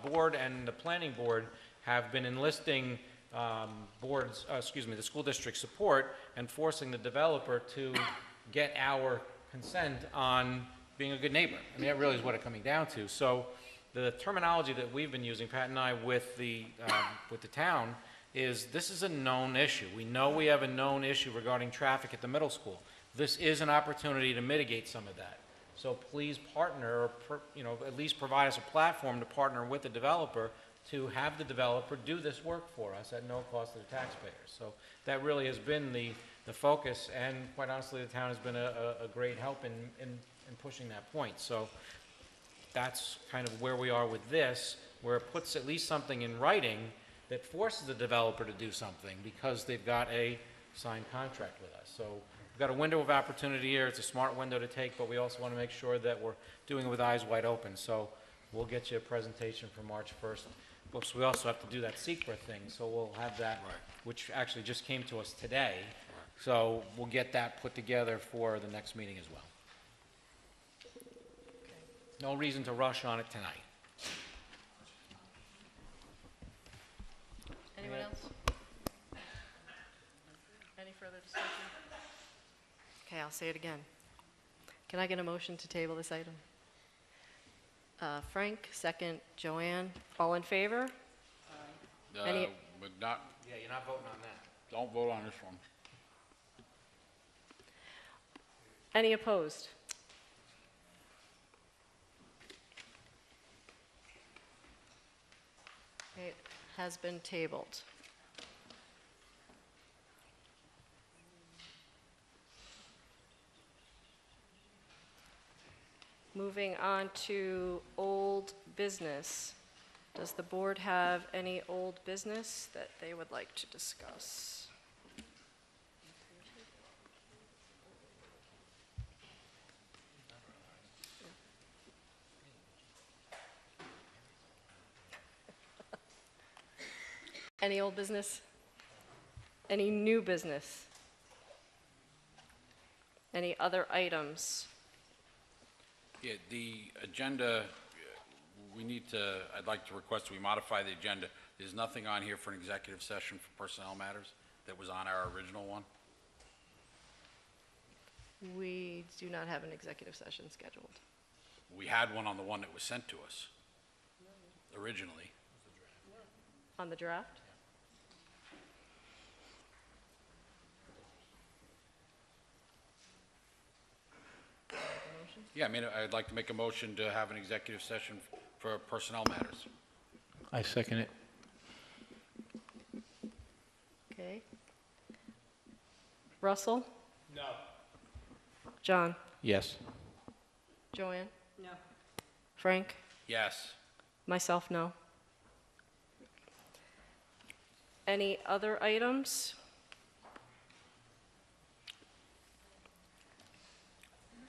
board and the planning board have been enlisting the school district support and forcing the developer to get our consent on being a good neighbor. I mean, that really is what it's coming down to. So the terminology that we've been using, Pat and I, with the town, is this is a known issue. We know we have a known issue regarding traffic at the middle school. This is an opportunity to mitigate some of that. So please partner, or at least provide us a platform to partner with the developer to have the developer do this work for us at no cost to the taxpayers. So that really has been the focus, and quite honestly, the town has been a great help in pushing that point. So that's kind of where we are with this, where it puts at least something in writing that forces the developer to do something because they've got a signed contract with us. So we've got a window of opportunity here. It's a smart window to take, but we also want to make sure that we're doing it with eyes wide open. So we'll get you a presentation for March 1st. But we also have to do that secret thing, so we'll have that, which actually just came to us today. So we'll get that put together for the next meeting as well. No reason to rush on it tonight. Anyone else? Any further discussion? Okay, I'll say it again. Can I get a motion to table this item? Frank, second. Joanne, all in favor? Any- But not, Yeah, you're not voting on that. don't vote on this one. Any opposed? It has been tabled. Moving on to old business. Does the board have any old business that they would like to discuss? Any old business? Any new business? Any other items? Yeah, the agenda, I'd like to request we modify the agenda. There's nothing on here for an executive session for personnel matters that was on our original one. We do not have an executive session scheduled. We had one on the one that was sent to us originally. On the draft? Yeah, I mean, I'd like to make a motion to have an executive session for personnel matters. I second it. Okay. Russell? No. John? Yes. Joanne? No. Frank? Yes. Myself, no. Any other items?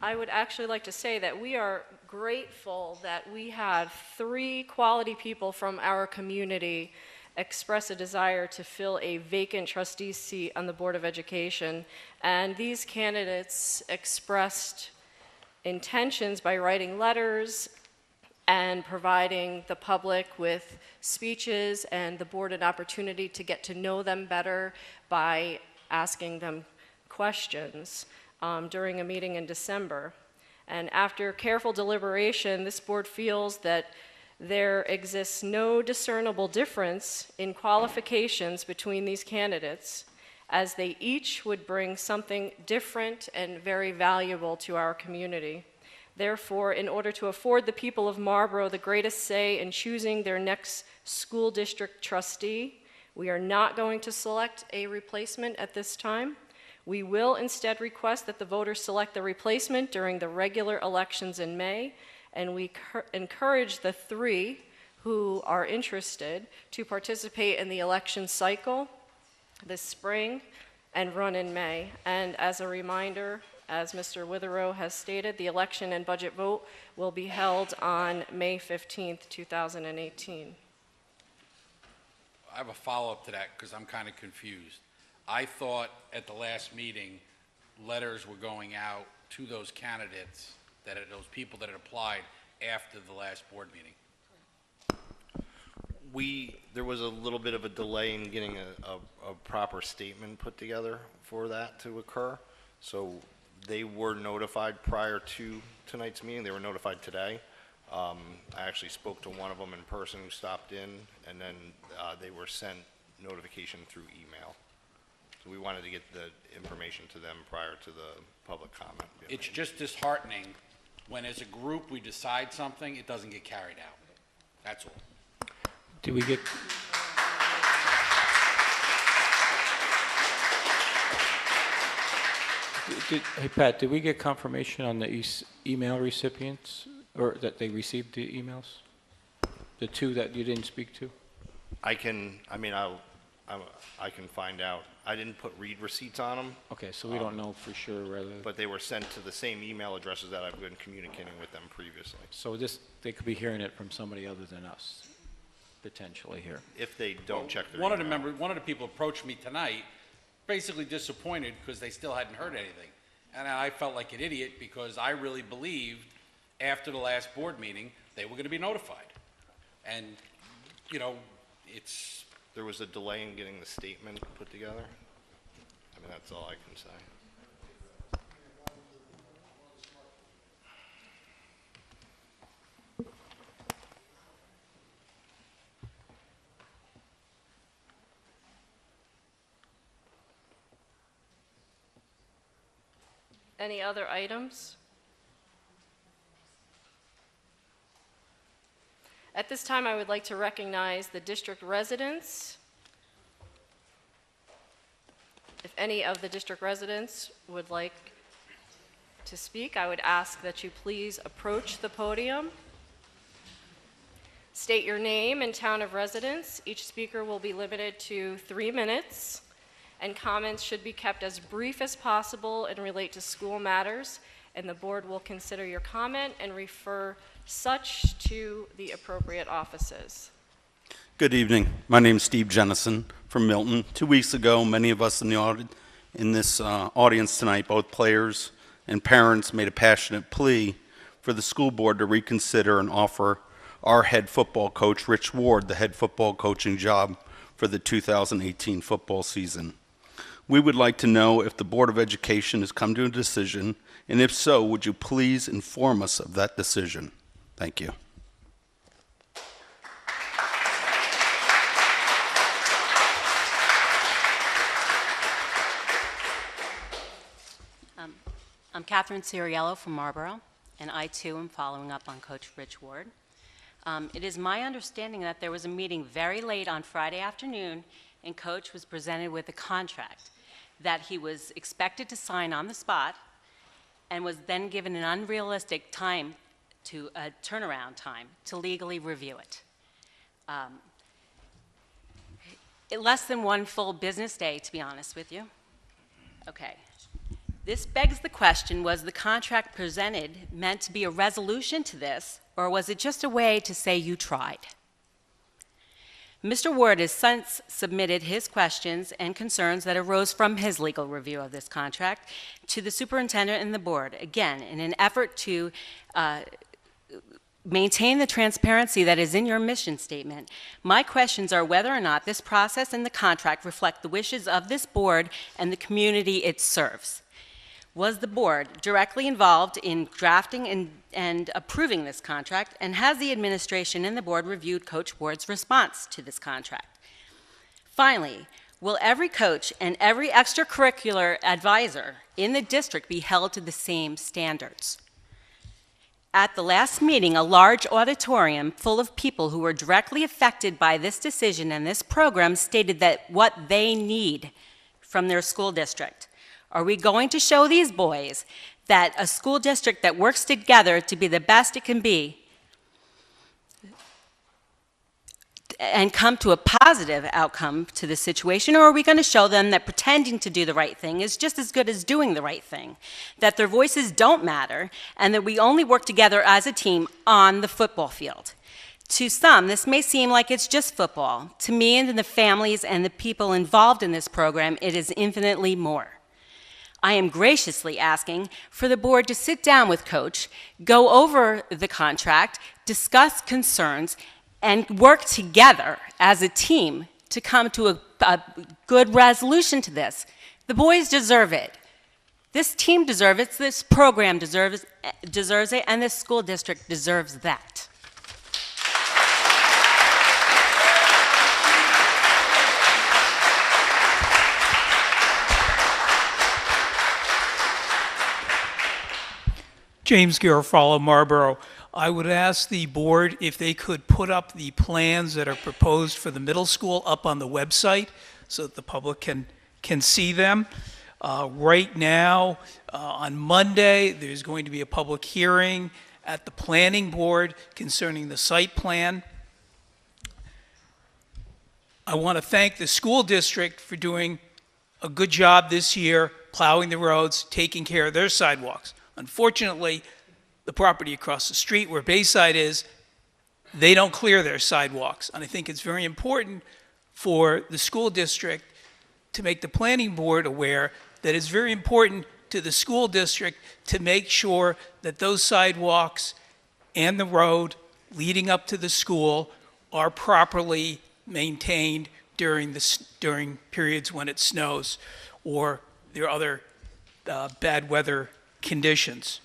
I would actually like to say that we are grateful that we had 3 quality people from our community express a desire to fill a vacant trustee seat on the Board of Education. And these candidates expressed intentions by writing letters and providing the public with speeches and the board an opportunity to get to know them better by asking them questions during a meeting in December. And after careful deliberation, this board feels that there exists no discernible difference in qualifications between these candidates, as they each would bring something different and very valuable to our community. Therefore, in order to afford the people of Marlborough the greatest say in choosing their next school district trustee, we are not going to select a replacement at this time. We will instead request that the voters select the replacement during the regular elections in May, and we encourage the 3 who are interested to participate in the election cycle this spring and run in May. And as a reminder, as Mr. Witherow has stated, the election and budget vote will be held on May 15th, 2018. I have a follow-up to that because I'm kind of confused. I thought at the last meeting, letters were going out to those candidates, those people that had applied after the last board meeting. There was a little bit of a delay in getting a proper statement put together for that to occur. So they were notified prior to tonight's meeting. They were notified today. I actually spoke to one of them in person who stopped in, and then they were sent notification through email. So we wanted to get the information to them prior to the public comment. It's just disheartening when as a group we decide something, it doesn't get carried out. That's all. Do we get, hey Pat, did we get confirmation on the email recipients, or that they received the emails? The 2 that you didn't speak to? I can find out. I didn't put read receipts on them. Okay, so we don't know for sure whether. But they were sent to the same email addresses that I've been communicating with them previously. So they could be hearing it from somebody other than us, potentially here. If they don't check their One email. of the people approached me tonight, basically disappointed because they still hadn't heard anything. And I felt like an idiot because I really believed after the last board meeting, they were going to be notified. And, There was a delay in getting the statement put together. I mean, that's all I can say. Any other items? At this time, I would like to recognize the district residents. If any of the district residents would like to speak, I would ask that you please approach the podium. State your name and town of residence. Each speaker will be limited to 3 minutes, and comments should be kept as brief as possible and relate to school matters, and the board will consider your comment and refer such to the appropriate offices. Good evening. My name is Steve Jennison from Milton. 2 weeks ago, many of us in this audience tonight, both players and parents, made a passionate plea for the school board to reconsider and offer our head football coach, Rich Ward, the head football coaching job for the 2018 football season. We would like to know if the Board of Education has come to a decision, and if so, would you please inform us of that decision? Thank you. I'm Catherine Ciriello from Marlborough, and I too am following up on Coach Rich Ward. It is my understanding that there was a meeting very late on Friday afternoon, and Coach was presented with a contract. that he was expected to sign on the spot and was then given an unrealistic time to turnaround time to legally review it. Less than one full business day, to be honest with you. Okay. This begs the question, was the contract presented meant to be a resolution to this, or was it just a way to say you tried? Mr. Ward has since submitted his questions and concerns that arose from his legal review of this contract to the superintendent and the board, again, in an effort to maintain the transparency that is in your mission statement. My questions are whether or not this process and the contract reflect the wishes of this board and the community it serves. Was the board directly involved in drafting and approving this contract, and has the administration and the board reviewed Coach Ward's response to this contract? Finally, will every coach and every extracurricular advisor in the district be held to the same standards? At the last meeting, a large auditorium full of people who were directly affected by this decision and this program stated that what they need from their school district. Are we going to show these boys that a school district that works together to be the best it can be and come to a positive outcome to the situation, or are we going to show them that pretending to do the right thing is just as good as doing the right thing, that their voices don't matter, and that we only work together as a team on the football field? To some, this may seem like it's just football. To me and to the families and the people involved in this program, it is infinitely more. I am graciously asking for the board to sit down with Coach, go over the contract, discuss concerns, and work together as a team to come to a good resolution to this. The boys deserve it. This team deserves it, this program deserves it, and this school district deserves that. James Garofalo, Marlboro. I would ask the board if they could put up the plans that are proposed for the middle school up on the website so that the public can see them. Right now, on Monday, there's going to be a public hearing at the planning board concerning the site plan. I want to thank the school district for doing a good job this year, plowing the roads, taking care of their sidewalks. Unfortunately, the property across the street where Bayside is, they don't clear their sidewalks. And I think it's very important for the school district to make the planning board aware that it's very important to the school district to make sure that those sidewalks and the road leading up to the school are properly maintained during periods when it snows or there are other bad weather conditions.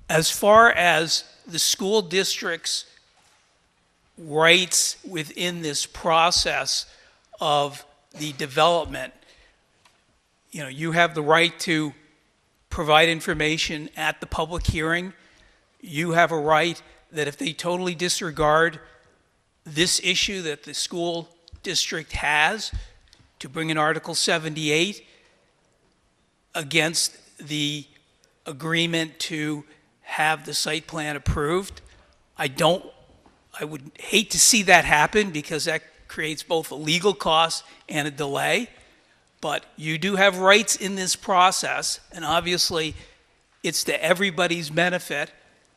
As far as the school district's rights within this process of the development, you have the right to provide information at the public hearing. You have a right that if they totally disregard this issue that the school district has, to bring an Article 78 against the agreement to have the site plan approved. I would hate to see that happen because that creates both a legal cost and a delay. But you do have rights in this process, and obviously it's to everybody's benefit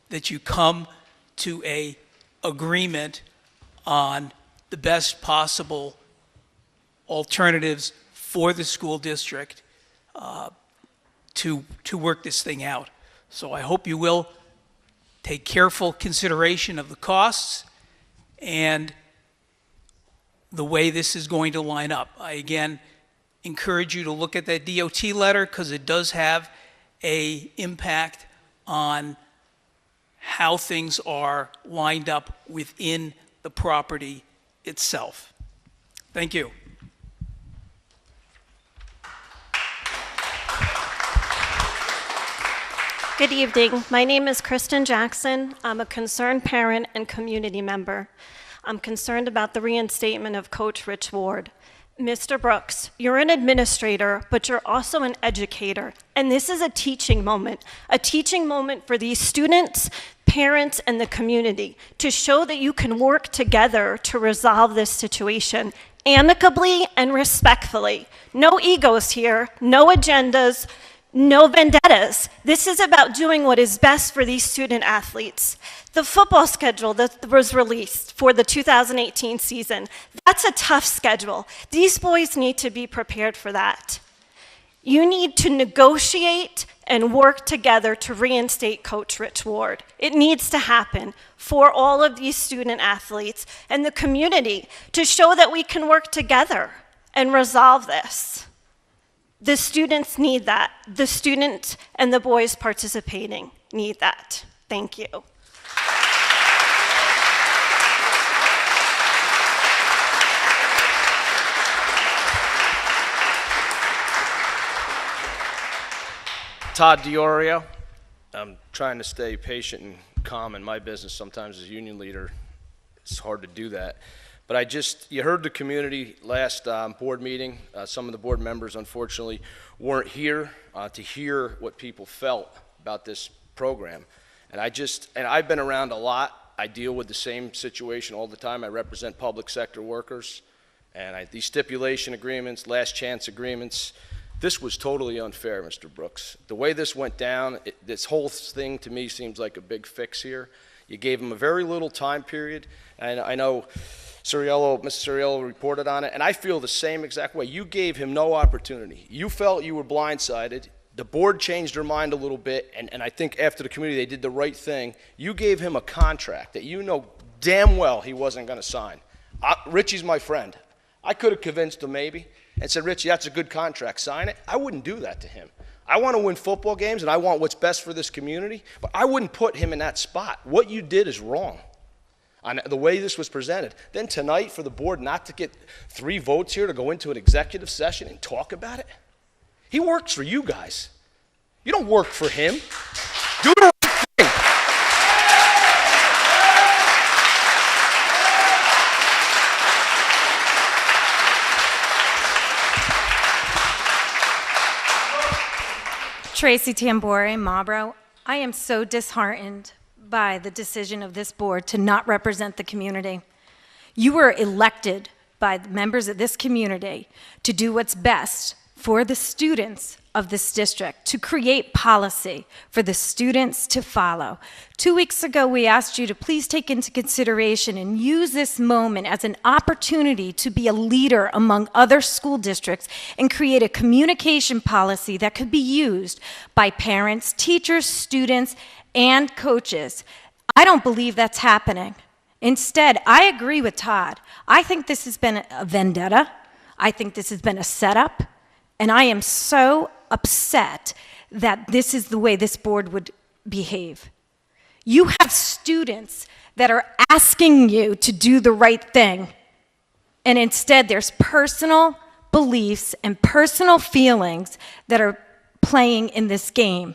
that you come to an agreement on the best possible alternatives for the school district to work this thing out. So I hope you will take careful consideration of the costs and the way this is going to line up. I again encourage you to look at that DOT letter because it does have an impact on how things are lined up within the property itself. Thank you. Good evening. My name is Kristen Jackson. I'm a concerned parent and community member. I'm concerned about the reinstatement of Coach Rich Ward. Mr. Brooks, you're an administrator, but you're also an educator. And this is a teaching moment for these students, parents, and the community to show that you can work together to resolve this situation amicably and respectfully. No egos here, no agendas, no vendettas. This is about doing what is best for these student athletes. The football schedule that was released for the 2018 season, that's a tough schedule. These boys need to be prepared for that. You need to negotiate and work together to reinstate Coach Rich Ward. It needs to happen for all of these student athletes and the community to show that we can work together and resolve this. The students need that. The students and the boys participating need that. Thank you. Todd Diorio. I'm trying to stay patient and calm in my business. Sometimes as a union leader, it's hard to do that. But you heard the community last board meeting. Some of the board members, unfortunately, weren't here to hear what people felt about this program. And I've been around a lot. I deal with the same situation all the time. I represent public sector workers. And these stipulation agreements, last chance agreements, this was totally unfair, Mr. Brooks. The way this went down, this whole thing to me seems like a big fix here. You gave him a very little time period, and I know Mr. Suriello reported on it, and I feel the same exact way. You gave him no opportunity. You felt you were blindsided. The board changed their mind a little bit, and I think after the committee they did the right thing. You gave him a contract that you know damn well he wasn't going to sign. Richie's my friend. I could have convinced him maybe and said, Richie, that's a good contract, sign it. I wouldn't do that to him. I want to win football games, and I want what's best for this community, but I wouldn't put him in that spot. What you did is wrong on the way this was presented. Then tonight, for the board not to get 3 votes here to go into an executive session and talk about it? He works for you guys. You don't work for him. Do the right thing. Tracy Tambore, Marlboro. I am so disheartened by the decision of this board to not represent the community. You were elected by the members of this community to do what's best for the students of this district, to create policy for the students to follow. 2 weeks ago, we asked you to please take into consideration and use this moment as an opportunity to be a leader among other school districts and create a communication policy that could be used by parents, teachers, students, and coaches. I don't believe that's happening. Instead, I agree with Todd. I think this has been a vendetta. I think this has been a setup. And I am so upset that this is the way this board would behave. You have students that are asking you to do the right thing. And instead, there's personal beliefs and personal feelings that are playing in this game.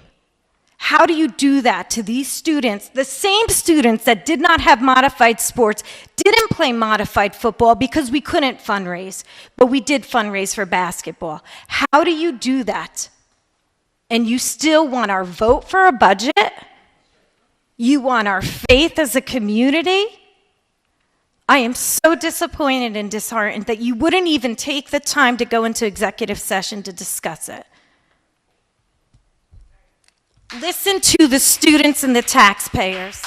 How do you do that to these students, the same students that did not have modified sports, didn't play modified football because we couldn't fundraise, but we did fundraise for basketball? How do you do that? And you still want our vote for a budget? You want our faith as a community? I am so disappointed and disheartened that you wouldn't even take the time to go into executive session to discuss it. Listen to the students and the taxpayers.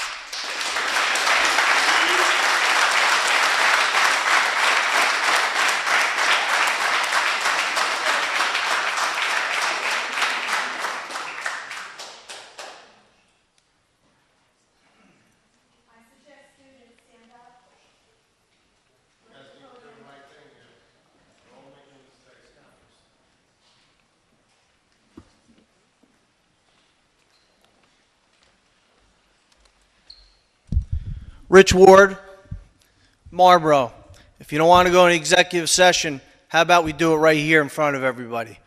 Rich Ward, Marlboro. If you don't want to go into executive session, how about we do it right here in front of everybody?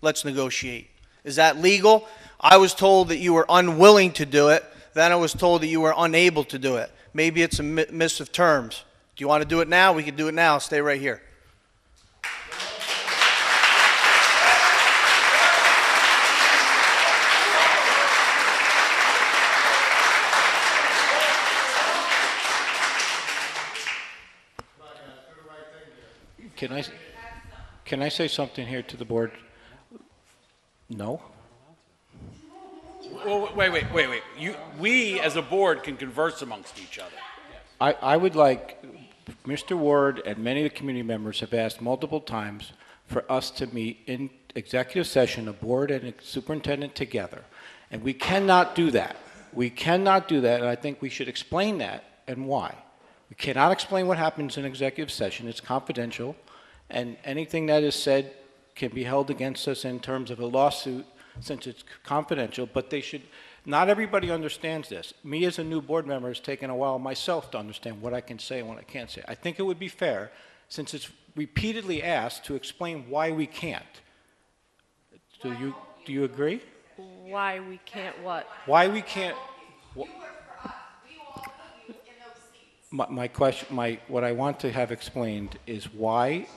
Let's negotiate. Is that legal? I was told that you were unwilling to do it. Then I was told that you were unable to do it. Maybe it's a miss of terms. Do you want to do it now? We can do it now. Stay right here. Can I say something here to the board? No? Well, wait. We, as a board, can converse amongst each other. I would like, Mr. Ward and many of the community members have asked multiple times for us to meet in executive session, a board and a superintendent together. And we cannot do that. We cannot do that, and I think we should explain that and why. We cannot explain what happens in executive session. It's confidential, and anything that is said can be held against us in terms of a lawsuit since it's confidential, but they should, not everybody understands this. Me as a new board member has taken a while myself to understand what I can say and what I can't say. I think it would be fair, since it's repeatedly asked, to explain why we can't. Do you agree? Why we can't what? Why we can't? My question, what I want to have explained is why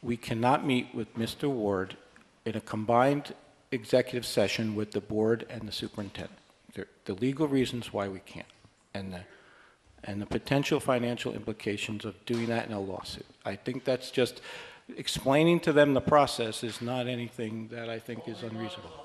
we cannot meet with Mr. Ward in a combined executive session with the board and the superintendent. The legal reasons why we can't, and the potential financial implications of doing that in a lawsuit. I think that's just explaining to them the process is not anything that I think is unreasonable.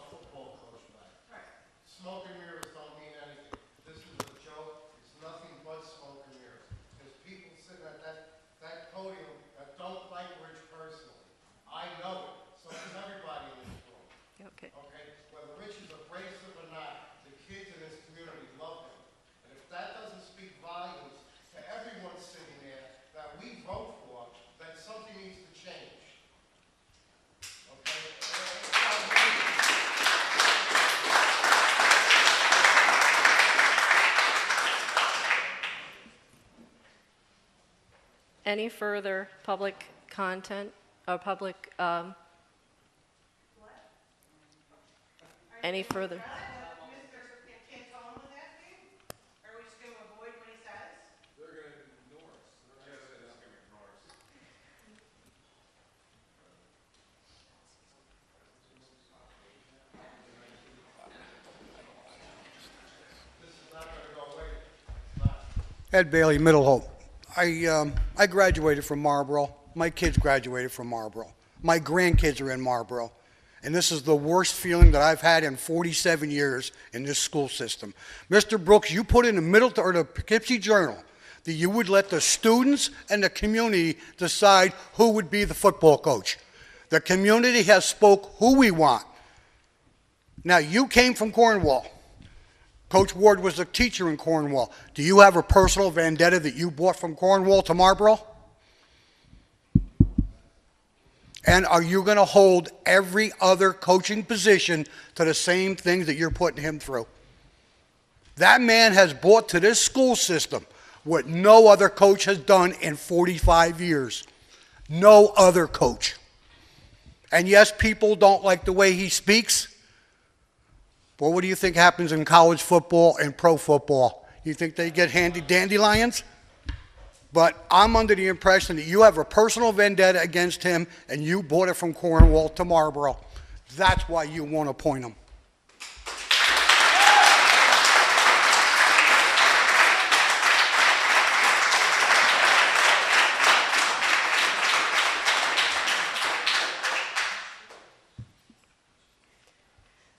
Smoke and mirrors don't mean anything. This is a joke. It's nothing but smoke and mirrors. There's people sitting at that podium that don't like Rich personally. I know it. So does everybody in this room. Okay. Okay? Whether Rich is abrasive or not, the kids in this community love him. And if that doesn't speak volumes to everyone sitting there that we vote for, then something needs to change. Okay? Any further public content or public, any further? Ed Bailey, Middle Hope. I graduated from Marlboro. My kids graduated from Marlboro. My grandkids are in Marlboro. And this is the worst feeling that I've had in 47 years in this school system. Mr. Brooks, you put in the Poughkeepsie Journal that you would let the students and the community decide who would be the football coach. The community has spoke who we want. Now, you came from Cornwall. Coach Ward was a teacher in Cornwall. Do you have a personal vendetta that you brought from Cornwall to Marlboro? And are you going to hold every other coaching position to the same things that you're putting him through? That man has brought to this school system what no other coach has done in 45 years. No other coach. And yes, people don't like the way he speaks. Well, what do you think happens in college football and pro football? You think they get handy dandelions? But I'm under the impression that you have a personal vendetta against him and you brought it from Cornwall to Marlboro. That's why you won't appoint him.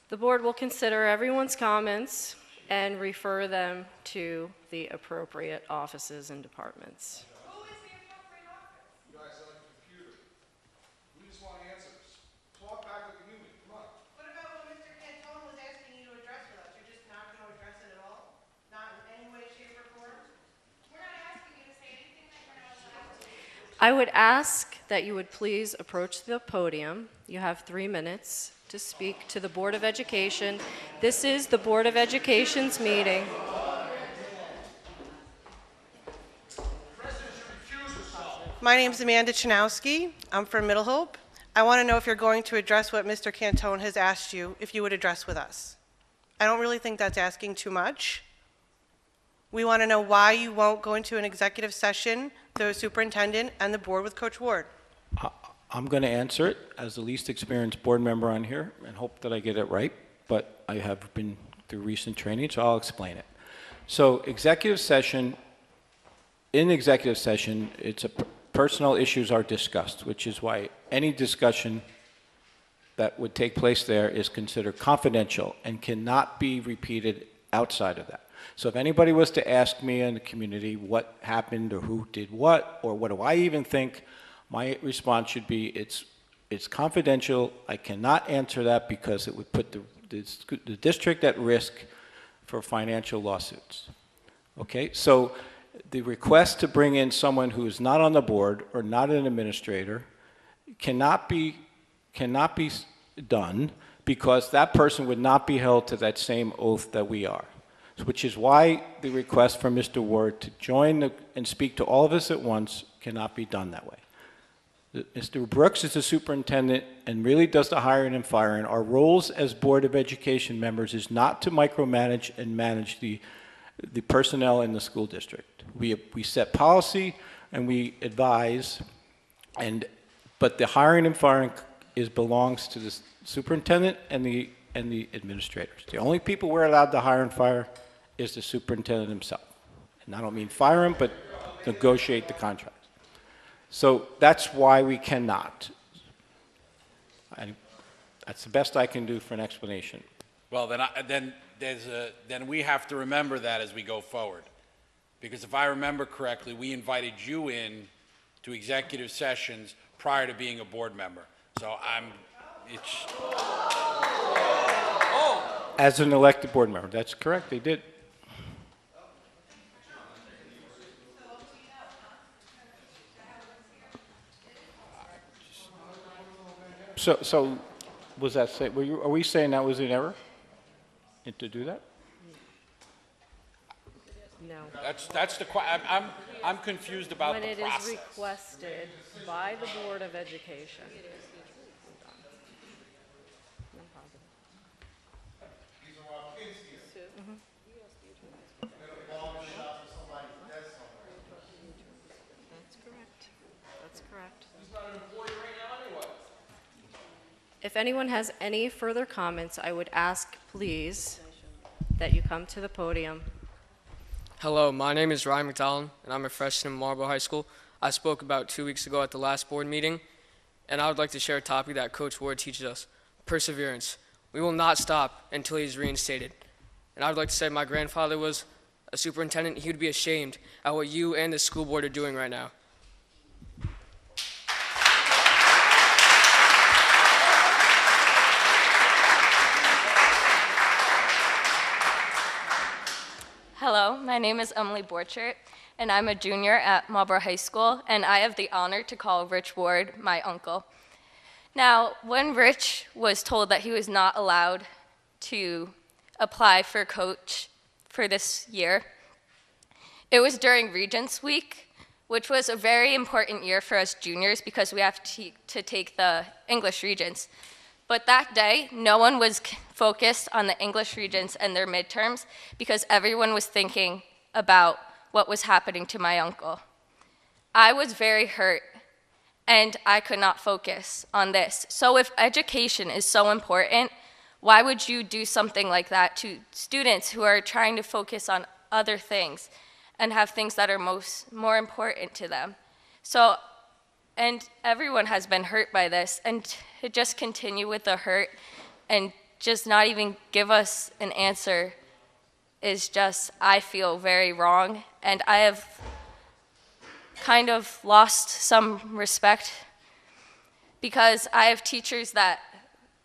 The board will consider everyone's comments and refer them to the appropriate offices and departments. Who is the appropriate office? You guys are like a computer. We just want answers. Talk back like a human. Come on. What about what Mr. Cantone was asking you to address with us? You're just not going to address it at all? Not in any way, shape, or form? We're not asking you to say anything that we're not allowed to. I would ask that you would please approach the podium. You have 3 minutes to speak to the Board of Education. This is the Board of Education's meeting. My name's Amanda Chanowski. I'm from Middle Hope. I want to know if you're going to address what Mr. Cantone has asked you, if you would address with us. I don't really think that's asking too much. We want to know why you won't go into an executive session, the superintendent and the board with Coach Ward. I'm going to answer it as the least experienced board member on here and hope that I get it right, but I have been through recent training, so I'll explain it. So executive session, in executive session, personal issues are discussed, which is why any discussion that would take place there is considered confidential and cannot be repeated outside of that. So if anybody was to ask me in the community what happened or who did what or what do I even think, my response should be it's confidential. I cannot answer that because it would put the district at risk for financial lawsuits. Okay, so the request to bring in someone who is not on the board or not an administrator cannot be done because that person would not be held to that same oath that we are. Which is why the request from Mr. Ward to join and speak to all of us at once cannot be done that way. Mr. Brooks is the superintendent and really does the hiring and firing. Our roles as Board of Education members is not to micromanage and manage the personnel in the school district. We set policy and we advise, but the hiring and firing belongs to the superintendent and the administrators. The only people we're allowed to hire and fire is the superintendent himself. And I don't mean fire him, but negotiate the contract. So that's why we cannot. That's the best I can do for an explanation. Well, then we have to remember that as we go forward. Because if I remember correctly, we invited you in to executive sessions prior to being a board member. So As an elected board member, that's correct, they did. So was that say? Are we saying that was an error? To do that? No. That's the I'm confused about when the process. When it is requested by the Board of Education. That's correct. If anyone has any further comments, I would ask, please, that you come to the podium. Hello, my name is Ryan McDonald, and I'm a freshman in Marlboro High School. I spoke about 2 weeks ago at the last board meeting, and I would like to share a topic that Coach Ward teaches us, perseverance. We will not stop until he is reinstated. And I would like to say my grandfather was a superintendent. He would be ashamed at what you and the school board are doing right now. Hello, my name is Emily Borchert, and I'm a junior at Marlboro High School, and I have the honor to call Rich Ward my uncle. Now, when Rich was told that he was not allowed to apply for coach for this year, it was during Regents Week, which was a very important year for us juniors because we have to take the English Regents. But that day, no one was focused on the English Regents and their midterms because everyone was thinking about what was happening to my uncle. I was very hurt, and I could not focus on this. So if education is so important, why would you do something like that to students who are trying to focus on other things and have things that are more important to them? So, and everyone has been hurt by this, and to just continue with the hurt and just not even give us an answer is just, I feel very wrong, and I have kind of lost some respect because I have teachers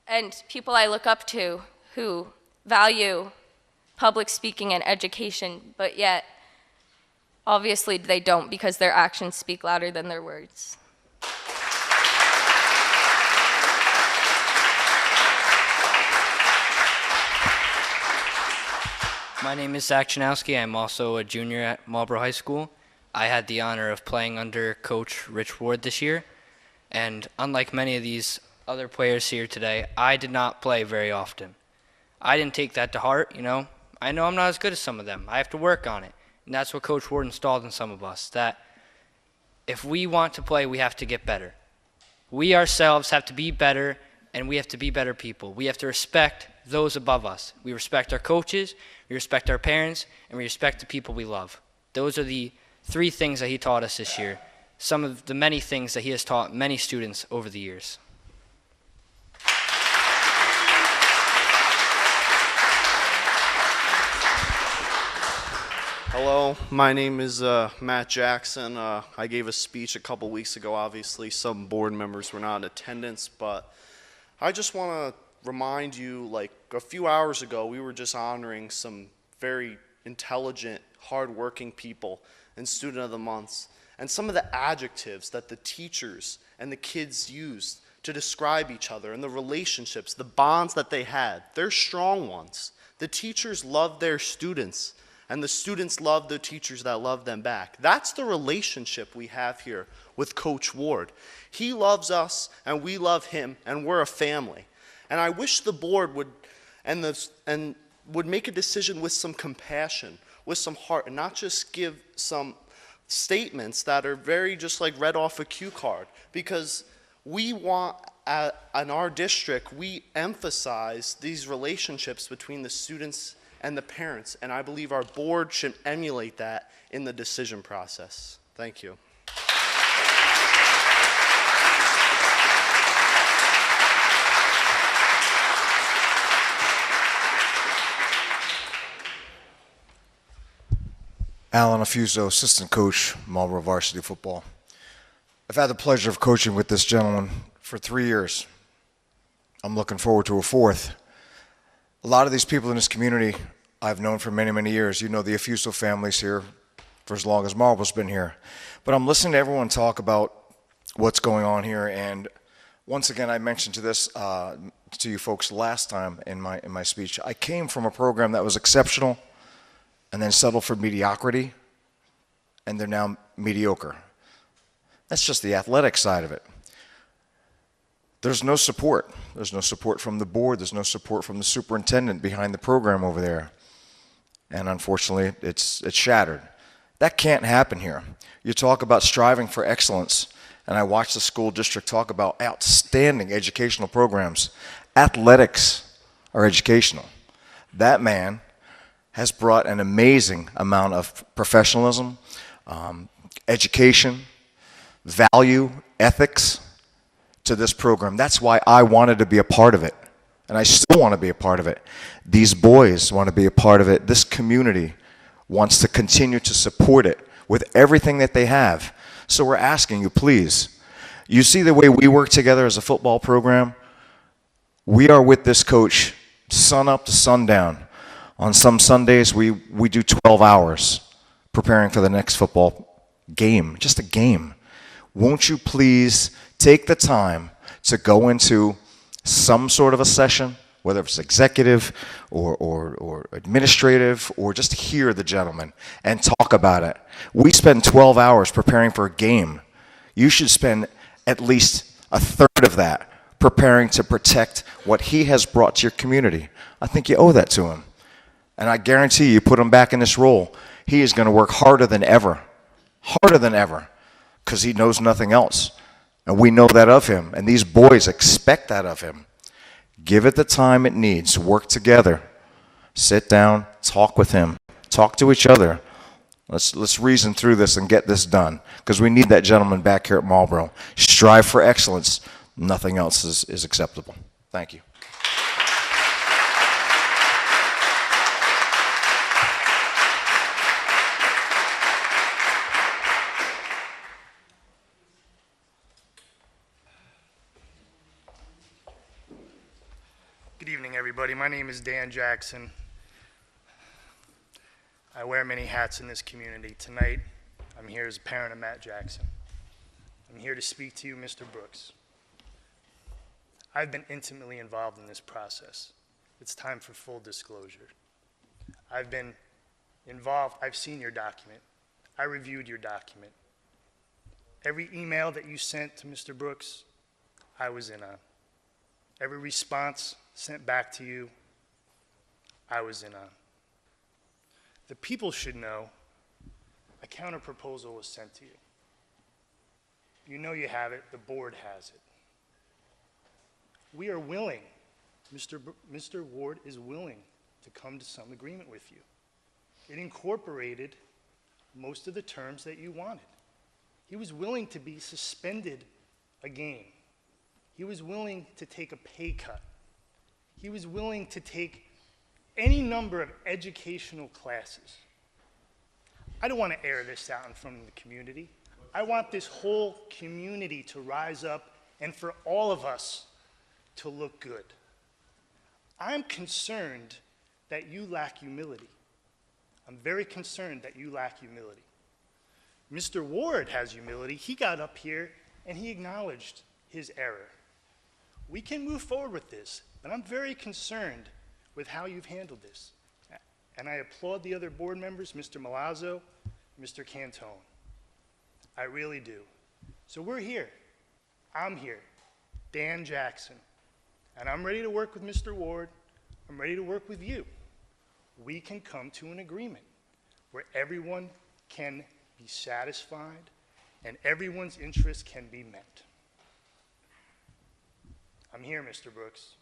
and people I look up to who value public speaking and education, but yet obviously they don't because their actions speak louder than their words. My name is Zach Janowski. I'm also a junior at Marlboro High School. I had the honor of playing under Coach Rich Ward this year, and unlike many of these other players here today, I did not play very often. I didn't take that to heart, you know. I know I'm not as good as some of them. I have to work on it. And that's what Coach Ward installed in some of us, that if we want to play, we have to get better. We ourselves have to be better, and we have to be better people. We have to respect those above us. We respect our coaches, we respect our parents, and we respect the people we love. Those are the 3 things that he taught us this year, some of the many things that he has taught many students over the years. Hello, my name is Matt Jackson. I gave a speech a couple weeks ago. Obviously, some board members were not in attendance, but I just want to remind you, like a few hours ago, we were just honoring some very intelligent, hardworking people and Student of the Months, and some of the adjectives that the teachers and the kids used to describe each other and the relationships, the bonds that they had. They're strong ones. The teachers love their students, and the students love the teachers that love them back. That's the relationship we have here with Coach Ward. He loves us, and we love him, and we're a family. And I wish the board would would make a decision with some compassion, with some heart, and not just give some statements that are very just like read off a cue card. Because we want, in our district, we emphasize these relationships between the students and the parents, and I believe our board should emulate that in the decision process. Thank you. Alan Affuso, assistant coach, Marlboro varsity football. I've had the pleasure of coaching with this gentleman for 3 years. I'm looking forward to a 4th. A lot of these people in this community I've known for many, many years. You know the Affuso family's here for as long as Marlboro's been here. But I'm listening to everyone talk about what's going on here, and once again, I mentioned to you folks last time in my speech. I came from a program that was exceptional, and then settled for mediocrity, and they're now mediocre. That's just the athletic side of it. There's no support. There's no support from the board. There's no support from the superintendent behind the program over there. And unfortunately, it's shattered. That can't happen here. You talk about striving for excellence, and I watched the school district talk about outstanding educational programs. Athletics are educational. That man has brought an amazing amount of professionalism, education, value, ethics to this program. That's why I wanted to be a part of it, and I still want to be a part of it. These boys want to be a part of it. This community wants to continue to support it with everything that they have. So we're asking you, please, you see the way we work together as a football program? We are with this coach sun up to sundown. On some Sundays, we do 12 hours preparing for the next football game, just a game. Won't you please take the time to go into some sort of a session, whether it's executive or administrative, or just hear the gentleman and talk about it. We spend 12 hours preparing for a game. You should spend at least a third of that preparing to protect what he has brought to your community. I think you owe that to him. And I guarantee you put him back in this role, he is going to work harder than ever, because he knows nothing else. And we know that of him, and these boys expect that of him. Give it the time it needs. Work together. Sit down, talk with him, talk to each other. Let's reason through this and get this done, because we need that gentleman back here at Marlboro. Strive for excellence. Nothing else is acceptable. Thank you. Good evening, everybody. My name is Dan Jackson. I wear many hats in this community. Tonight, I'm here as a parent of Matt Jackson. I'm here to speak to you, Mr. Brooks. I've been intimately involved in this process. It's time for full disclosure. I've been involved. I've seen your document. I reviewed your document. Every email that you sent to Mr. Brooks, I was in on. Every response sent back to you, I was in on. The people should know counter proposal was sent to you. You know you have it, the board has it. We are willing, Mr. Ward is willing to come to some agreement with you. It incorporated most of the terms that you wanted. He was willing to be suspended a game. He was willing to take a pay cut. He was willing to take any number of educational classes. I don't want to air this out in front of the community. I want this whole community to rise up and for all of us to look good. I'm concerned that you lack humility. I'm very concerned that you lack humility. Mr. Ward has humility. He got up here and he acknowledged his error. We can move forward with this, but I'm very concerned with how you've handled this. And I applaud the other board members, Mr. Milazzo, Mr. Cantone. I really do. So we're here. I'm here, Dan Jackson, and I'm ready to work with Mr. Ward. I'm ready to work with you. We can come to an agreement where everyone can be satisfied and everyone's interests can be met. I'm here, Mr. Brooks.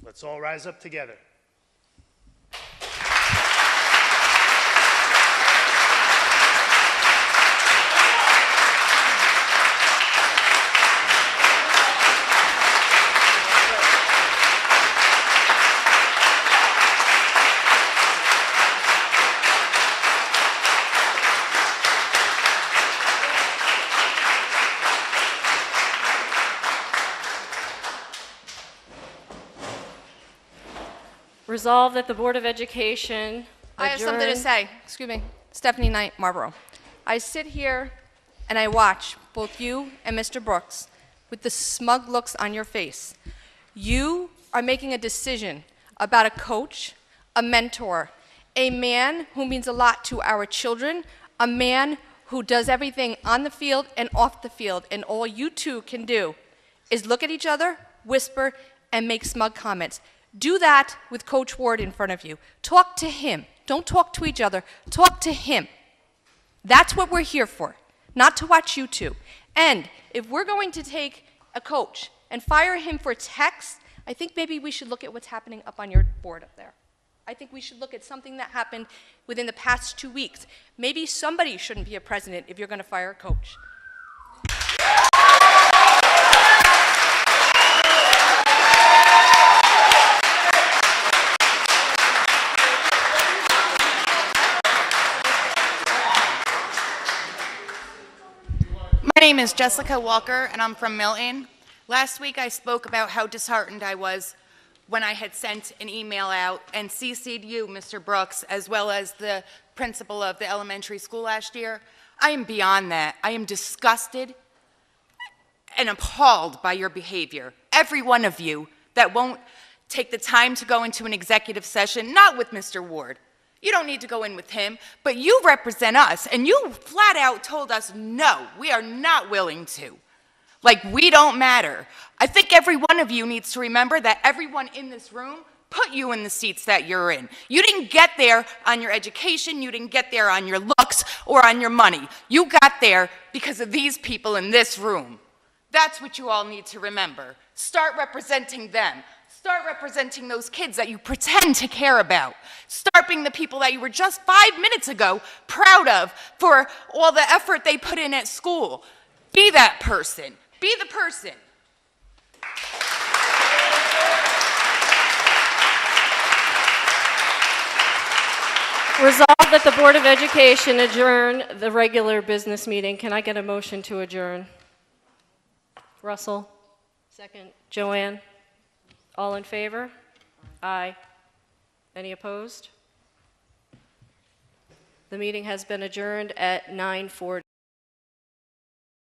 Let's all rise up together. Resolved that the Board of Education I have something to adjourn- say. Excuse me. Stephanie Knight, Marlboro. I sit here and I watch both you and Mr. Brooks with the smug looks on your face. You are making a decision about a coach, a mentor, a man who means a lot to our children, a man who does everything on the field and off the field, and all you two can do is look at each other, whisper, and make smug comments. Do that with Coach Ward in front of you. Talk to him. Don't talk to each other. Talk to him. That's what we're here for, not to watch you two. And if we're going to take a coach and fire him for text, I think maybe we should look at what's happening up on your board up there. I think we should look at something that happened within the past 2 weeks. Maybe somebody shouldn't be a president if you're going to fire a coach. My name is Jessica Walker, and I'm from Milton. Last week I spoke about how disheartened I was when I had sent an email out and CC'd you, Mr. Brooks, as well as the principal of the elementary school last year. I am beyond that. I am disgusted and appalled by your behavior. Every one of you that won't take the time to go into an executive session, not with Mr. Ward. You don't need to go in with him, but you represent us, and you flat out told us, no, we are not willing to. Like, we don't matter. I think every one of you needs to remember that everyone in this room put you in the seats that you're in. You didn't get there on your education, you didn't get there on your looks or on your money. You got there because of these people in this room. That's what you all need to remember. Start representing them. Start representing those kids that you pretend to care about. Start being the people that you were just 5 minutes ago proud of for all the effort they put in at school. Be that person. Be the person. Resolved that the Board of Education adjourn the regular business meeting. Can I get a motion to adjourn? Russell? Second. Joanne? All in favor? Aye. Any opposed? The meeting has been adjourned at 9:40.